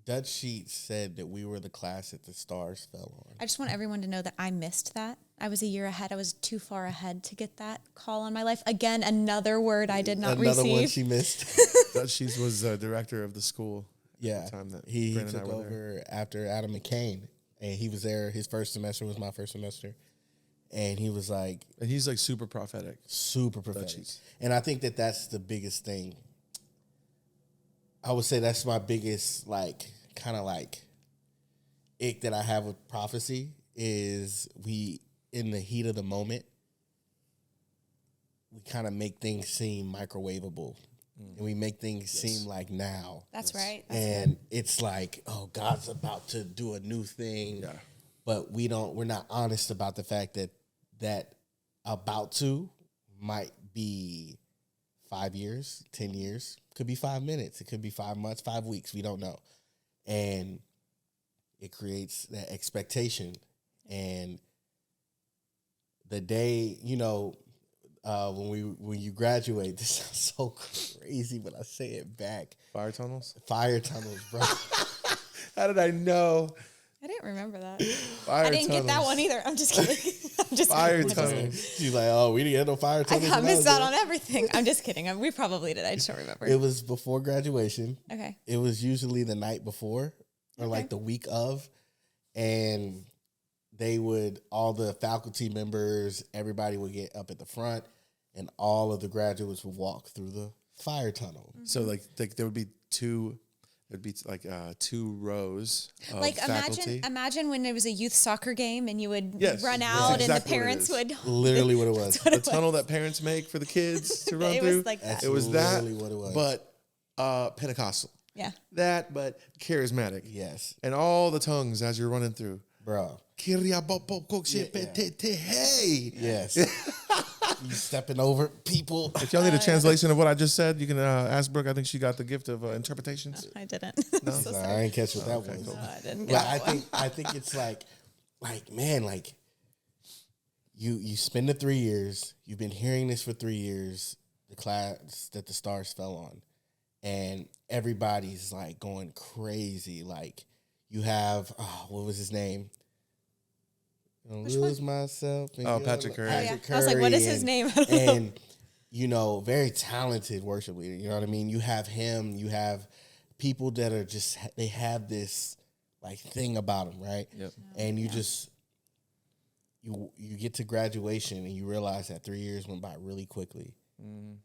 Dutch Sheets said that we were the class that the stars fell on. I just want everyone to know that I missed that. I was a year ahead. I was too far ahead to get that call on my life. Again, another word I did not Another receive. one she missed. Dutch Sheets was director of the school. Yeah, At the time that he Brandon took and I were there. over after Adam McCain, and he was there. His first semester was my first semester, and he was like And he's like super prophetic. super prophetic. Sheets. And I think that that's the biggest thing. I would say that's my biggest like kind of like ick that I have with prophecy is we in the heat of the moment we kind of make things seem microwavable. And we make things seem like now. That's right. That's And it's like, oh, God's about to do a new thing. Yeah. But we're not honest about the fact that about to might be 5 years, 10 years, could be 5 minutes, it could be 5 months, 5 weeks, we don't know. And it creates that expectation. And the day, you know, when you graduate, this sounds so crazy, but I say it back. Fire tunnels? Fire tunnels, bro. How did I know? I didn't remember that. Fire I didn't get that tunnels. one either. I'm just kidding. I'm just Fire kidding. tunnels. She's like, oh, we didn't get no fire I tunnels. got when I was missed out there. on everything. I'm just kidding. We probably did. I just don't remember. It was before graduation. Okay. It was usually the night before or like the week of. And all the faculty members, everybody would get up at the front and all of the graduates would walk through the fire tunnel. So like there would be two rows of Like faculty. imagine when there was a youth soccer game and you would Yes, run that's out and the exactly what it parents is. would Literally what it was. The tunnel that parents make for the kids to run It through. was like that. That's It was that, literally what it was. but Pentecostal. Yeah. That, but charismatic. Yes, And all the tongues as you're running through. bro. Hey. Yes. You stepping over people. If y'all need a translation of what I just said, you can ask Brooke. I think she got the gift of interpretations. I didn't. No? So Sorry, sorry. I didn't catch what that was. cool. No, I didn't But get I that one. think it's like man, like you spend the 3 years, you've been hearing this for 3 years, the class that the stars fell on, and everybody's like going crazy. Like you have what was his name? Gonna Which lose myself. And Oh, get Patrick on- Curry. Oh, yeah. Patrick I was like, what is his and- name? and you know, very talented worship leader. You know what I mean? You have him. You have people that are just they have this like thing about them, right? Yep. And you just you get to graduation and you realize that 3 years went by really quickly, and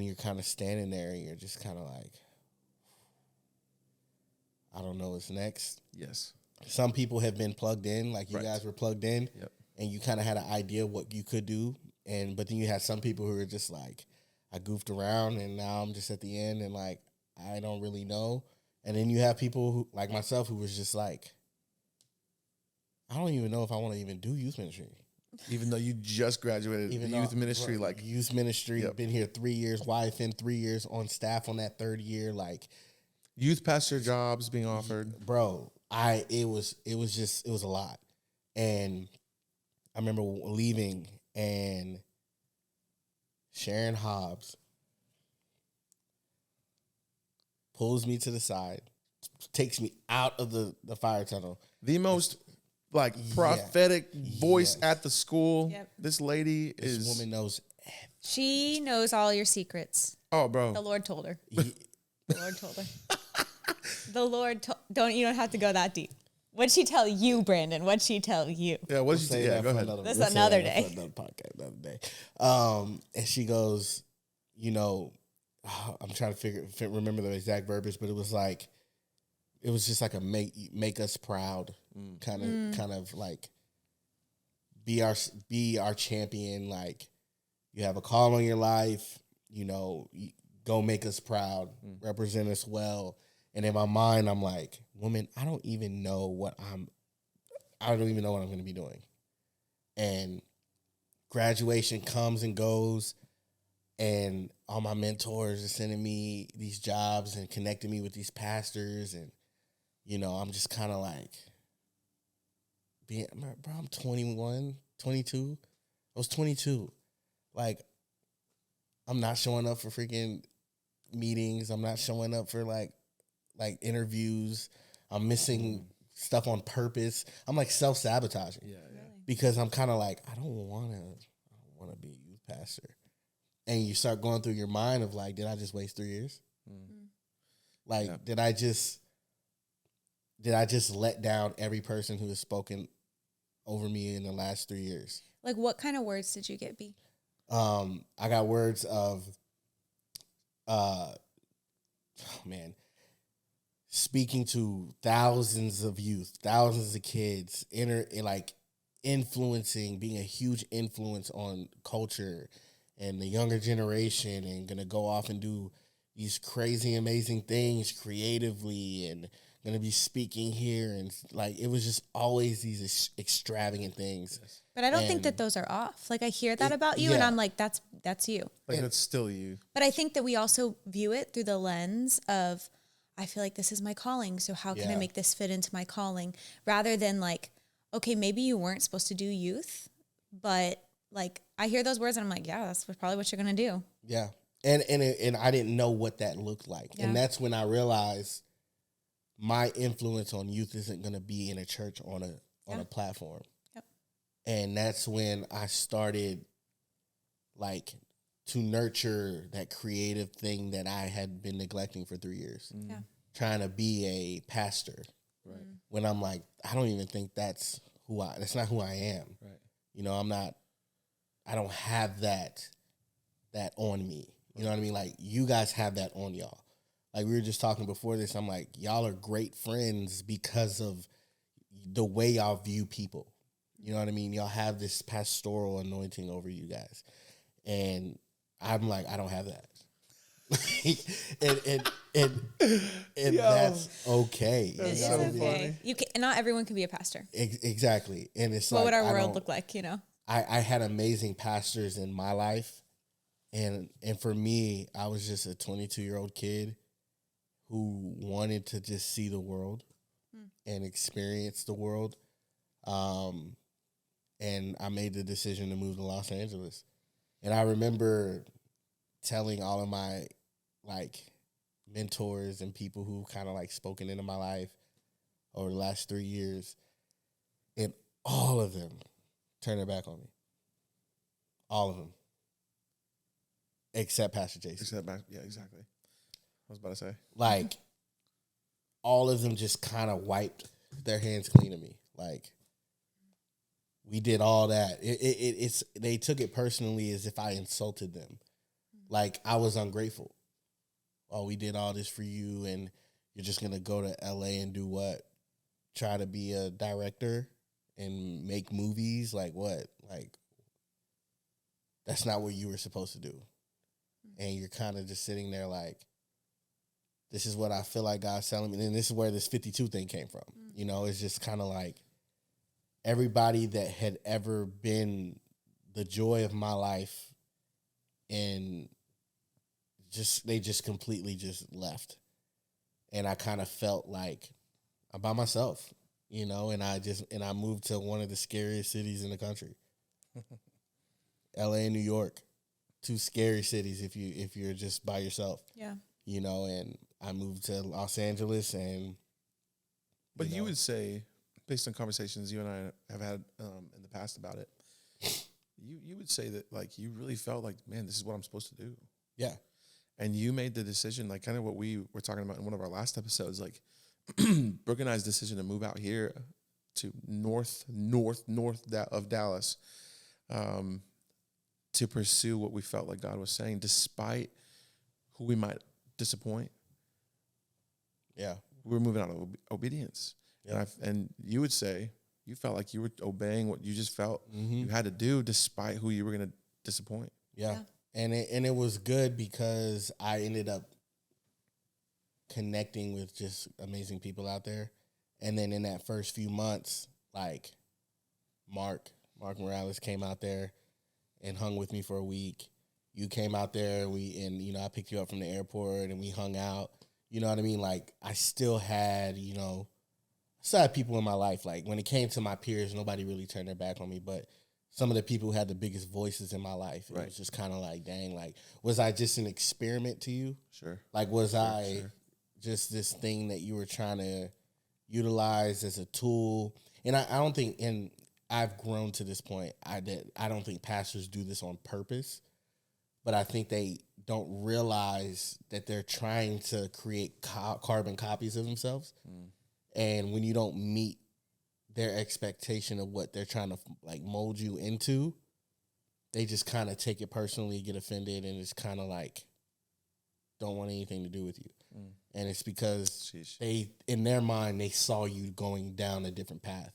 you're kind of standing there and you're just kind of like, I don't know what's next. Yes. Some people have been plugged in, like you Right. guys were plugged in, Yep. and you kind of had an idea of what you could do, but then you had some people who are just like, I goofed around and now I'm just at the end and like I don't really know. And then you have people who, like myself, who was just like, I don't even know if I want to even do youth ministry. Even though you just graduated Even youth though- ministry, like youth ministry, Yep. been here 3 years, wife in 3 years on staff on that third year, like. youth pastor jobs being offered. Bro, it was a lot. And I remember leaving and Sharon Hobbs pulls me to the side, takes me out of the fire tunnel. The most like prophetic voice Yes. at the school. Yep. This lady This is woman knows She knows all your secrets. oh bro. The Lord told her. Ye- The Lord told her. The Lord you don't have to go that deep. What'd she tell you, Brandon? What'd she tell you? Yeah, what did you say say? Yeah, that go for ahead. another- That's we'll say another that day. for another podcast, another day. And she goes, you know, I'm trying to remember the exact verbiage, but it was just like a make us proud kind of like be our champion. Like you have a call on your life, you know, go make us proud, represent us well. And in my mind, I'm like, woman, I don't even know what I'm going to be doing. And graduation comes and goes. And all my mentors are sending me these jobs and connecting me with these pastors. And, you know, I'm just kind of like, bro, I'm 21, 22. I was 22. Like, I'm not showing up for freaking meetings. I'm not showing up for like interviews. I'm missing stuff on purpose. I'm like self-sabotaging. Yeah. Because I'm kind of like, I don't want to be a youth pastor. And you start going through your mind of like, did I just waste 3 years? Like, did I just let down every person who has spoken over me in the last 3 years? Like, what kind of words did you get, B? I got words of, speaking to thousands of youth, thousands of kids, influencing, being a huge influence on culture and the younger generation, and gonna go off and do these crazy, amazing things creatively, and gonna be speaking here, and like it was just always these extravagant things. But I don't think that those are off. Like I hear that about you, and I'm like, that's you. Like that's still you. But I think that we also view it through the lens of, I feel like this is my calling, so how can I make this fit into my calling? Rather than like, okay, maybe you weren't supposed to do youth, but like I hear those words and I'm like, yeah, that's probably what you're gonna do. Yeah, and I didn't know what that looked like, and that's when I realized my influence on youth isn't gonna be in a church on a platform. Yep. And that's when I started like to nurture that creative thing that I had been neglecting for 3 years. Yeah. Trying to be a pastor. Right. When I'm like, I don't even think that's not who I am. Right. You know, I don't have that on me. You know what I mean? Like you guys have that on y'all. Like we were just talking before this, I'm like, y'all are great friends because of the way y'all view people. You know what I mean? Y'all have this pastoral anointing over you guys. And I'm like, I don't have that. and that's okay. It's okay. You can, not everyone can be a pastor. Exactly. And it's what like, would our world look like, you know? I had amazing pastors in my life. And for me, I was just a 22-year-old kid who wanted to just see the world and experience the world. And I made the decision to move to Los Angeles. And I remember telling all of my like mentors and people who kind of like spoken into my life over the last 3 years, and all of them turned their back on me. All of them. Except Pastor Jason. Yeah, exactly. I was about to say. Like, all of them just kind of wiped their hands clean of me. Like, we did all that. They took it personally as if I insulted them. Like, I was ungrateful. Oh, we did all this for you, and you're just going to go to L.A. and do what? Try to be a director and make movies? Like, what? Like, that's not what you were supposed to do. And you're kind of just sitting there like, this is what I feel like God's telling me. And this is where this 52 thing came from. You know, it's just kind of like everybody that had ever been the joy of my life, and they just completely just left. And I kind of felt like I'm by myself, you know, and I moved to one of the scariest cities in the country. LA and New York. Two scary cities if you're just by yourself. Yeah. You know, and I moved to Los Angeles, and But you would say, based on conversations you and I have had in the past about it, you would say that like you really felt like, man, this is what I'm supposed to do. Yeah. And you made the decision, like kind of what we were talking about in one of our last episodes, like Brooke and I's decision to move out here to north of Dallas, to pursue what we felt like God was saying, despite who we might disappoint. Yeah. We were moving out of obedience. Yeah. And you would say you felt like you were obeying what you just felt you had to do despite who you were going to disappoint. Yeah. And it was good because I ended up connecting with just amazing people out there. And then in that first few months, like Mark Morales came out there and hung with me for a week. you came out there and you know, I picked you up from the airport and we hung out. You know what I mean? Like, I still had, you know, people in my life. Like, when it came to my peers, nobody really turned their back on me. But some of the people who had the biggest voices in my life, it was just kind of like, dang, like, was I just an experiment to you? Sure. Like, was I just this thing that you were trying to utilize as a tool? And I don't think, and I've grown to this point, I don't think pastors do this on purpose, but I think they don't realize that they're trying to create carbon copies of themselves. And when you don't meet their expectation of what they're trying to like mold you into, they just kind of take it personally, get offended, and it's kind of like don't want anything to do with you. And it's because they, in their mind, they saw you going down a different path.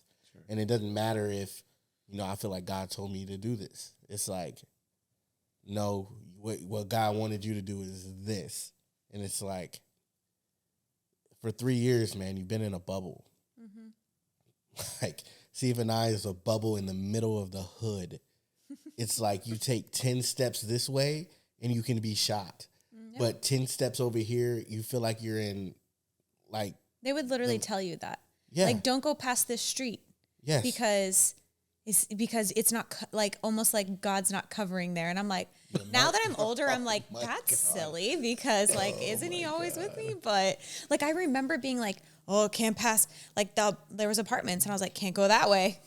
And it doesn't matter if, you know, I feel like God told me to do this. It's like, no, what God wanted you to do is this. And it's like, for 3 years, man, you've been in a bubble. Like, Steve and I is a bubble in the middle of the hood. It's like you take 10 steps this way and you can be shot. But 10 steps over here, you feel like you're in, like... They would literally tell you that. Yeah. Like, don't go past this street. Yes. Because it's not, like, almost like God's not covering there. And I'm like, now that I'm older, I'm like, that's silly because, like, isn't he always with me? But, like, I remember being like, oh, can't pass. Like, there was apartments, and I was like, can't go that way.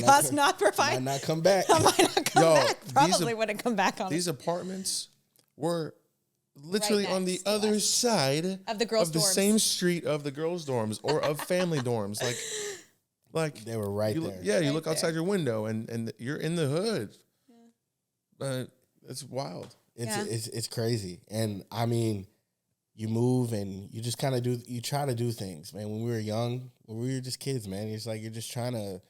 God's not providing. Might not come back. I might not come back. Probably wouldn't come back on These apartments were literally Right on the other side of the girls' of the dorms. same street of the girls' dorms or of family dorms. Like They were right there. Yeah, you Right look outside your window and you're in the hood. But it's wild. It's crazy. And I mean, you move and you just kind of you try to do things, man. When we were young, when we were just kids, man, it's like you're just trying to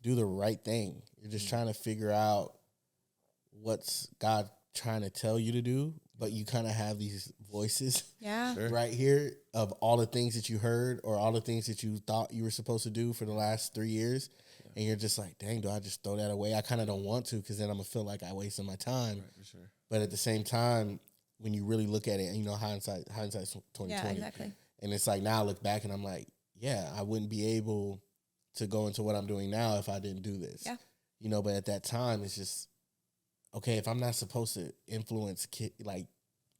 do the right thing. You're just trying to figure out what's God trying to tell you to do, but you kind of have these voices right here of all the things that you heard or all the things that you thought you were supposed to do for the last 3 years. And you're just like, dang, do I just throw that away? I kind of don't want to because then I'm going to feel like I wasted my time. Right, for sure. But at the same time, when you really look at it, and you know, hindsight's 2020. Yeah, exactly. And it's like now I look back and I'm like, yeah, I wouldn't be able to go into what I'm doing now if I didn't do this. Yeah. You know, but at that time, it's just, okay, if I'm not supposed to influence like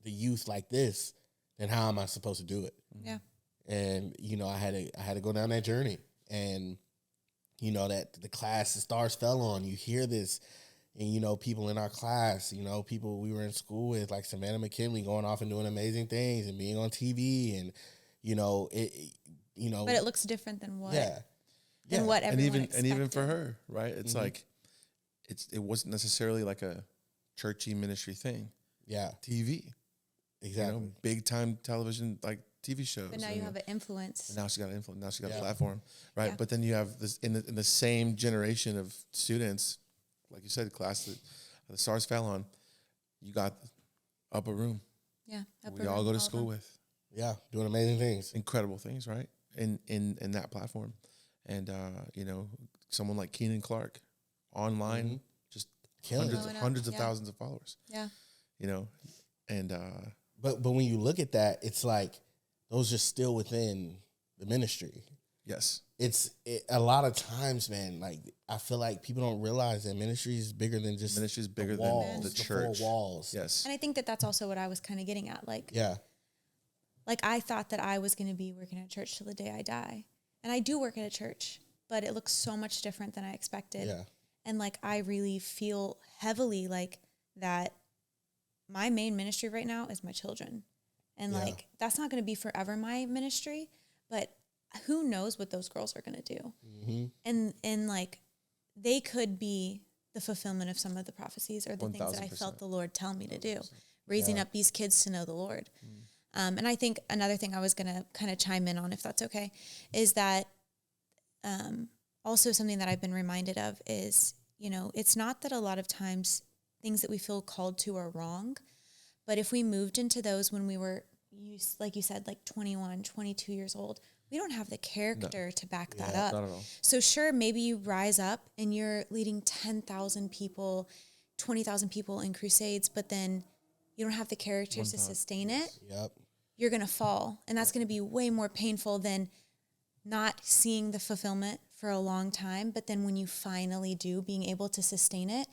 the youth like this, then how am I supposed to do it? Yeah. And, you know, I had to go down that journey. And, you know, that the class, the stars fell on. You hear this, and, you know, people in our class, you know, people we were in school with, like Savannah McKinley going off and doing amazing things and being on TV. And, you know, But it looks different than what. Yeah. Than what everyone expected. And even for her, right? It's like, it wasn't necessarily like a churchy ministry thing. Yeah. TV. Exactly. You know, big time television, like TV shows. But now you have an influence. And now she got an influence. Now she got a platform, right? Yeah. But then you have this in the same generation of students, like you said, class that the stars fell on. You got Upper Room. Yeah, we all go to school with. Yeah, doing amazing things, incredible things, right? In that platform, and you know, someone like Keenan Clark, online, just hundreds of thousands of followers. Yeah, you know, and but when you look at that, it's like those are still within the ministry. Yes. A lot of times, man, like I feel like people don't realize that ministry is bigger than just ministry is bigger than the church. 4 walls. Yes. And I think that that's also what I was kind of getting at. Like, yeah. Like I thought that I was going to be working at church till the day I die. And I do work at a church, but it looks so much different than I expected. Yeah. And like, I really feel heavily like that my main ministry right now is my children. And like, that's not going to be forever my ministry, but who knows what those girls are going to do. Mm-hmm. And like, they could be the fulfillment of some of the prophecies or the 1,000%. Things that I felt the Lord tell me to do, raising up these kids to know the Lord. And I think another thing I was going to kind of chime in on, if that's okay, is that also something that I've been reminded of is, you know, it's not that a lot of times things that we feel called to are wrong, but if we moved into those when we were, like you said, like 21, 22 years old, we don't have the character to back that up. Not at all. So sure, maybe you rise up and you're leading 10,000 people 20,000 people in crusades, but then you don't have the character to sustain it, Yep. you're going to fall. And that's going to be way more painful than not seeing the fulfillment for a long time. But then when you finally do, being able to sustain it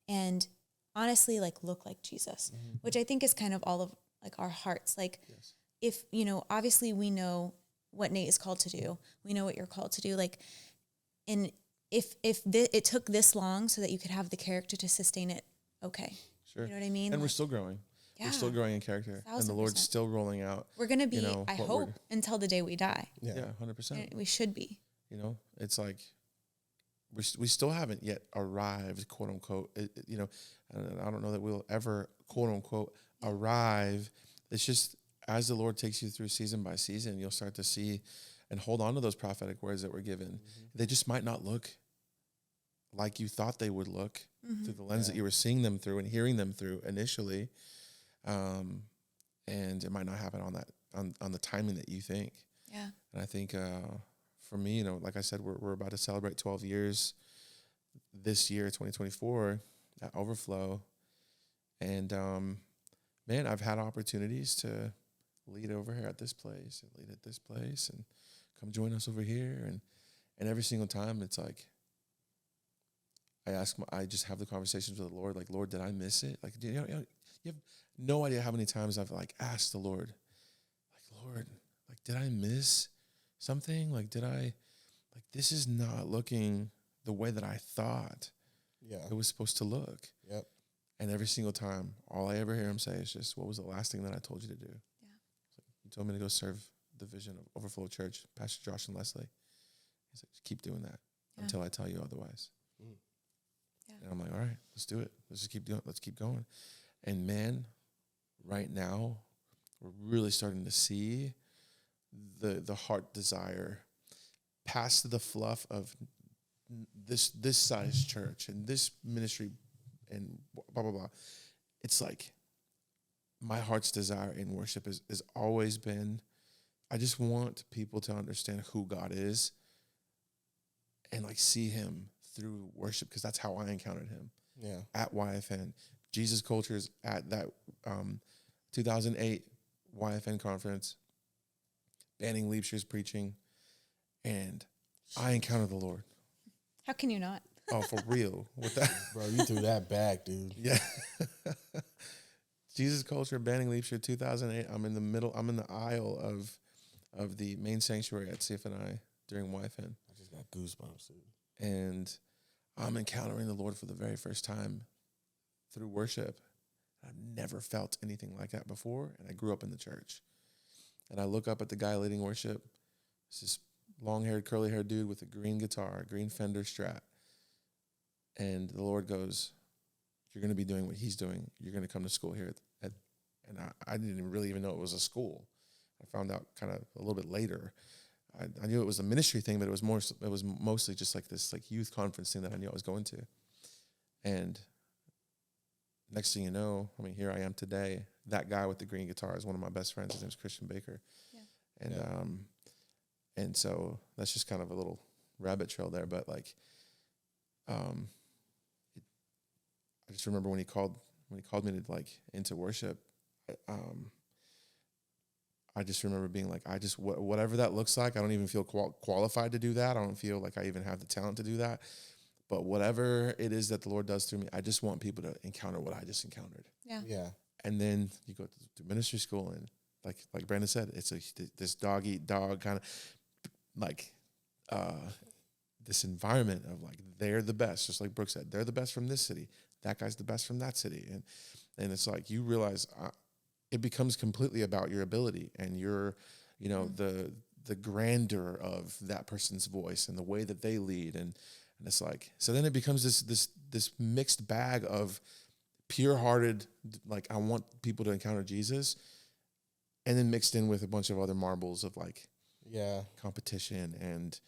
and honestly, like, look like Jesus, which I think is kind of all of like our hearts. Like, if, you know, obviously we know what Nate is called to do. We know what you're called to do. Like, and if it took this long so that you could have the character to sustain it, okay. Sure. You know what I mean? And we're Like, still growing. yeah, We're still growing in character. And the Lord's 1,000%. still rolling out. We're going to be, you know, I what hope, until the day we die. Yeah, 100%. And we should be. You know, it's like we still haven't yet arrived, quote unquote. You know, and I don't know that we'll ever, quote unquote, arrive. It's just as the Lord takes you through season by season, you'll start to see and hold on to those prophetic words that were given. They just might not look like you thought they would look through the lens that you were seeing them through and hearing them through initially. And it might not happen on the timing that you think. Yeah. And I think for me, you know, like I said, we're about to celebrate 12 years this year, 2024, at Overflow. And man, I've had opportunities to lead over here at this place and lead at this place and come join us over here. And every single time it's like, I just have the conversations with the Lord. Like, Lord, did I miss it? Like, you have no idea how many times I've like asked the Lord, like, Lord, like, did I miss something? Like, this is not looking the way that I thought it was supposed to look. Yep. And every single time, all I ever hear him say is just, what was the last thing that I told you to do? Yeah. So he told me to go serve the vision of Overflow Church, Pastor Josh and Leslie. He's like, just keep doing that until I tell you otherwise. Yeah. And I'm like, all right, let's do it. Let's just keep doing it. Let's keep going. And man, right now, we're really starting to see the heart desire past the fluff of this size church and this ministry and blah, blah, blah. It's like my heart's desire in worship has always been, I just want people to understand who God is and like see him through worship, because that's how I encountered him. Yeah. At YFN. Jesus Cultures at that 2008 YFN conference. Banning Leapshire's preaching. And I encountered the Lord. How can you not? Oh, for real. With that. Bro, you threw that back, dude. Yeah. Jesus Culture, Banning Leapshire, 2008. I'm in the aisle of the main sanctuary at CFNI during YFN. I just got goosebumps, dude. And I'm encountering the Lord for the very first time through worship. I've never felt anything like that before, and I grew up in the church. And I look up at the guy leading worship. It's this long-haired, curly-haired dude with a green guitar, a green Fender Strat. And the Lord goes, you're going to be doing what he's doing. You're going to come to school here. And I didn't really even know it was a school. I found out kind of a little bit later. I knew it was a ministry thing, but it was mostly just like this like youth conference thing that I knew I was going to. And next thing you know, I mean, here I am today. That guy with the green guitar is one of my best friends. His name's Christian Baker. Yeah. And so that's just kind of a little rabbit trail there. But like, I just remember when he called me to like into worship. I just remember being like, whatever that looks like, I don't even feel qualified to do that. I don't feel like I even have the talent to do that. But whatever it is that the Lord does through me, I just want people to encounter what I just encountered. Yeah. Yeah. And then you go to ministry school, and like Brandon said, it's this dog eat dog kind of like this environment of like they're the best, just like Brooke said, they're the best from this city. That guy's the best from that city, and it's like you realize it becomes completely about your ability and your, the grandeur of that person's voice and the way that they lead, and it's like so then it becomes this mixed bag of pure-hearted, like I want people to encounter Jesus, and then mixed in with a bunch of other marbles of like competition and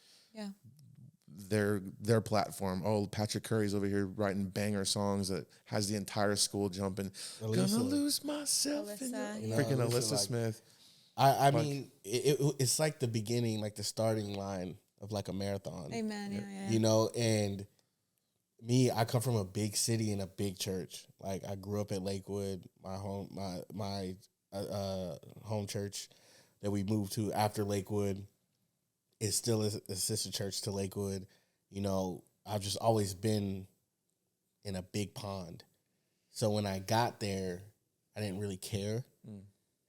their platform. Oh, Patrick Curry's over here writing banger songs that has the entire school jumping. Gonna lose myself in freaking Alyssa Smith. I mean, it's like the beginning, like the starting line of like a marathon. Amen. Yeah. And me, I come from a big city and a big church. Like I grew up at Lakewood, my home church that we moved to after Lakewood is still a sister church to Lakewood. You know, I've just always been in a big pond. So when I got there, I didn't really care.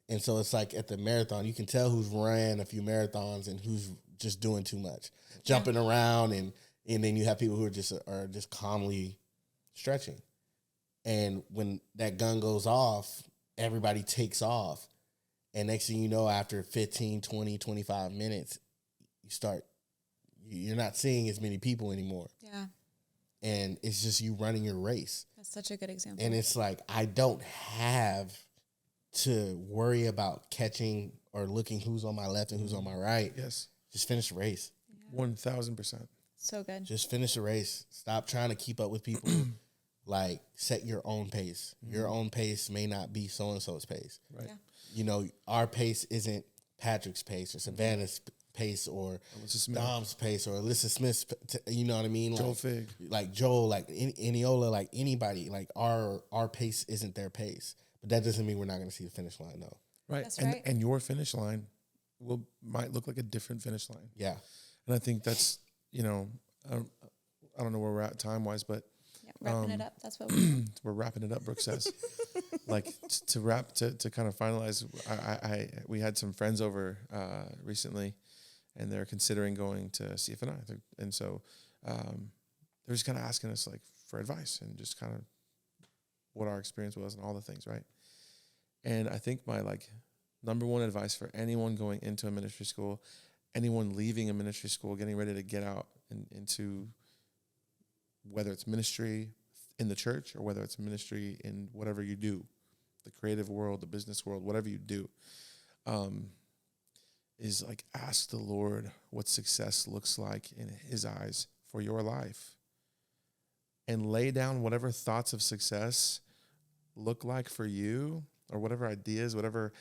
And so it's like at the marathon, you can tell who's ran a few marathons and who's just doing too much, jumping around, and then you have people who are just calmly stretching. And when that gun goes off, everybody takes off. And next thing you know, after 15, 20, 25 minutes, you're not seeing as many people anymore. Yeah. And it's just you running your race. That's such a good example. And it's like, I don't have to worry about catching or looking who's on my left and who's on my right. Yes. Just finish the race. 1,000%. So good. Just finish the race. Stop trying to keep up with people. Like, set your own pace. Your own pace may not be so-and-so's pace. Right. Yeah. You know, our pace isn't Patrick's pace or Savannah's pace or Dom's pace or Alyssa Smith's, you know what I mean? Joel Fig. Like Joel, like Eniola, like anybody. Like our pace isn't their pace. But that doesn't mean we're not going to see the finish line, though. Right. That's and right. and your finish line might look like a different finish line. Yeah. And I think that's, you know, I don't know where we're at time-wise, but Yeah, wrapping it up. That's what we're we're wrapping it up, Brooke says. Like to kind of finalize, we had some friends over recently, and they're considering going to CFNI. And so they're just kind of asking us like for advice and just kind of what our experience was and all the things, right? And I think my like number one advice for anyone going into a ministry school, anyone leaving a ministry school, getting ready to get out into whether it's ministry in the church or whether it's ministry in whatever you do, the creative world, the business world, whatever you do, is like ask the Lord what success looks like in His eyes for your life, and lay down whatever thoughts of success look like for you, or whatever ideas, whatever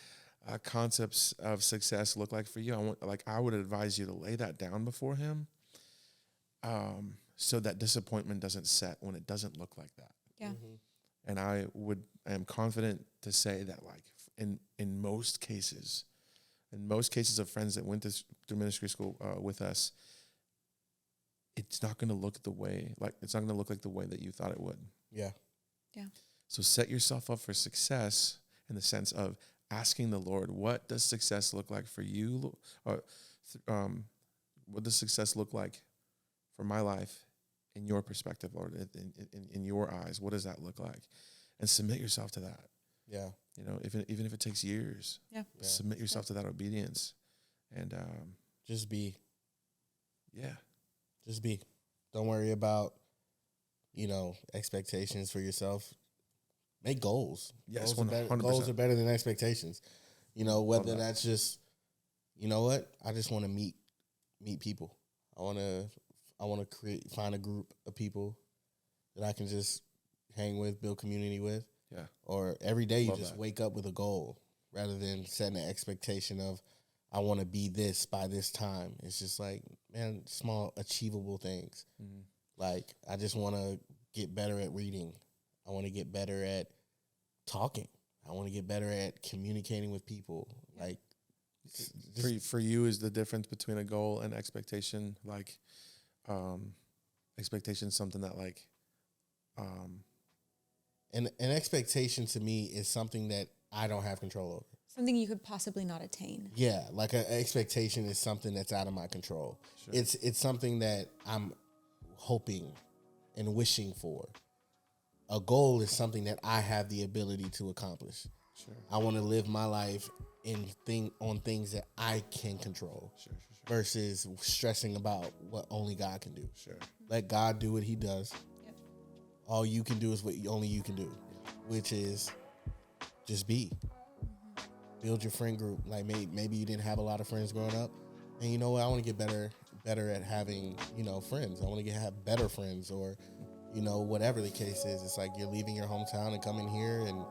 concepts of success look like for you. I would advise you to lay that down before Him, so that disappointment doesn't set when it doesn't look like that. yeah. And I am confident to say that, like, in most cases of friends that went through ministry school with us, it's not going to look it's not going to look like the way that you thought it would. Yeah. Yeah. So set yourself up for success in the sense of asking the Lord, what does success look like for you? Or what does success look like for my life in your perspective, Lord, in your eyes? What does that look like? And submit yourself to that. Yeah. You know, even if it takes years, Yeah. submit yourself to that obedience. And Just be. yeah. Just be. Don't worry about, expectations for yourself. Make goals. Yes, goals are better, 100%. goals are better than expectations. Whether that's just, I just want to meet people. I want to find a group of people that I can just hang with, build community with. Yeah. Or every day you Love just that. wake up with a goal rather than setting an expectation of, I want to be this by this time. It's just like, man, small achievable things. Mm-hmm. Like, I just want to get better at reading. I want to get better at talking. I want to get better at communicating with people. Like, For you is the difference between a goal and expectation, like expectation is something that like an expectation to me is something that I don't have control over. Something you could possibly not attain. Yeah, like an expectation is something that's out of my control. Sure. It's something that I'm hoping and wishing for. A goal is something that I have the ability to accomplish. Sure. I want to live my life on things that I can control. Sure. Versus stressing about what only God can do. Sure. Let God do what He does. Yep. All you can do is what only you can do, which is just be. Build your friend group. Like maybe you didn't have a lot of friends growing up, and you know what? I want to get better at having friends. I want to have better friends, or whatever the case is. It's like you're leaving your hometown and coming here, and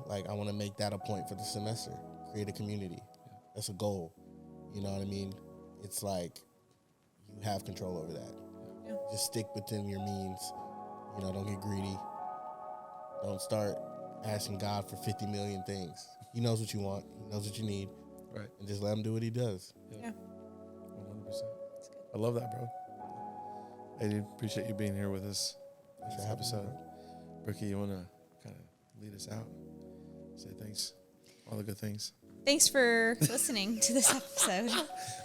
like I want to make that a point for the semester. Create a community. Yeah. That's a goal. You know what I mean? It's like you have control over that. Yeah. Just stick within your means. You know, don't get greedy. Don't start asking God for 50 million things. He knows what you want. He knows what you need. Right. And just let him do what he does. Yeah. 100%. I love that, bro. I do appreciate you being here with us in this episode. Ricky, you want to kind of lead us out? Say thanks. All the good things. Thanks for listening to this episode.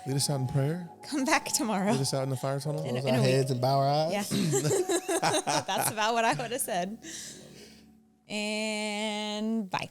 Lead us out in prayer. Come back tomorrow. Lead us out in the fire tunnel. In a- Close our heads and bow our eyes. Yeah. That's about what I would have said. And bye.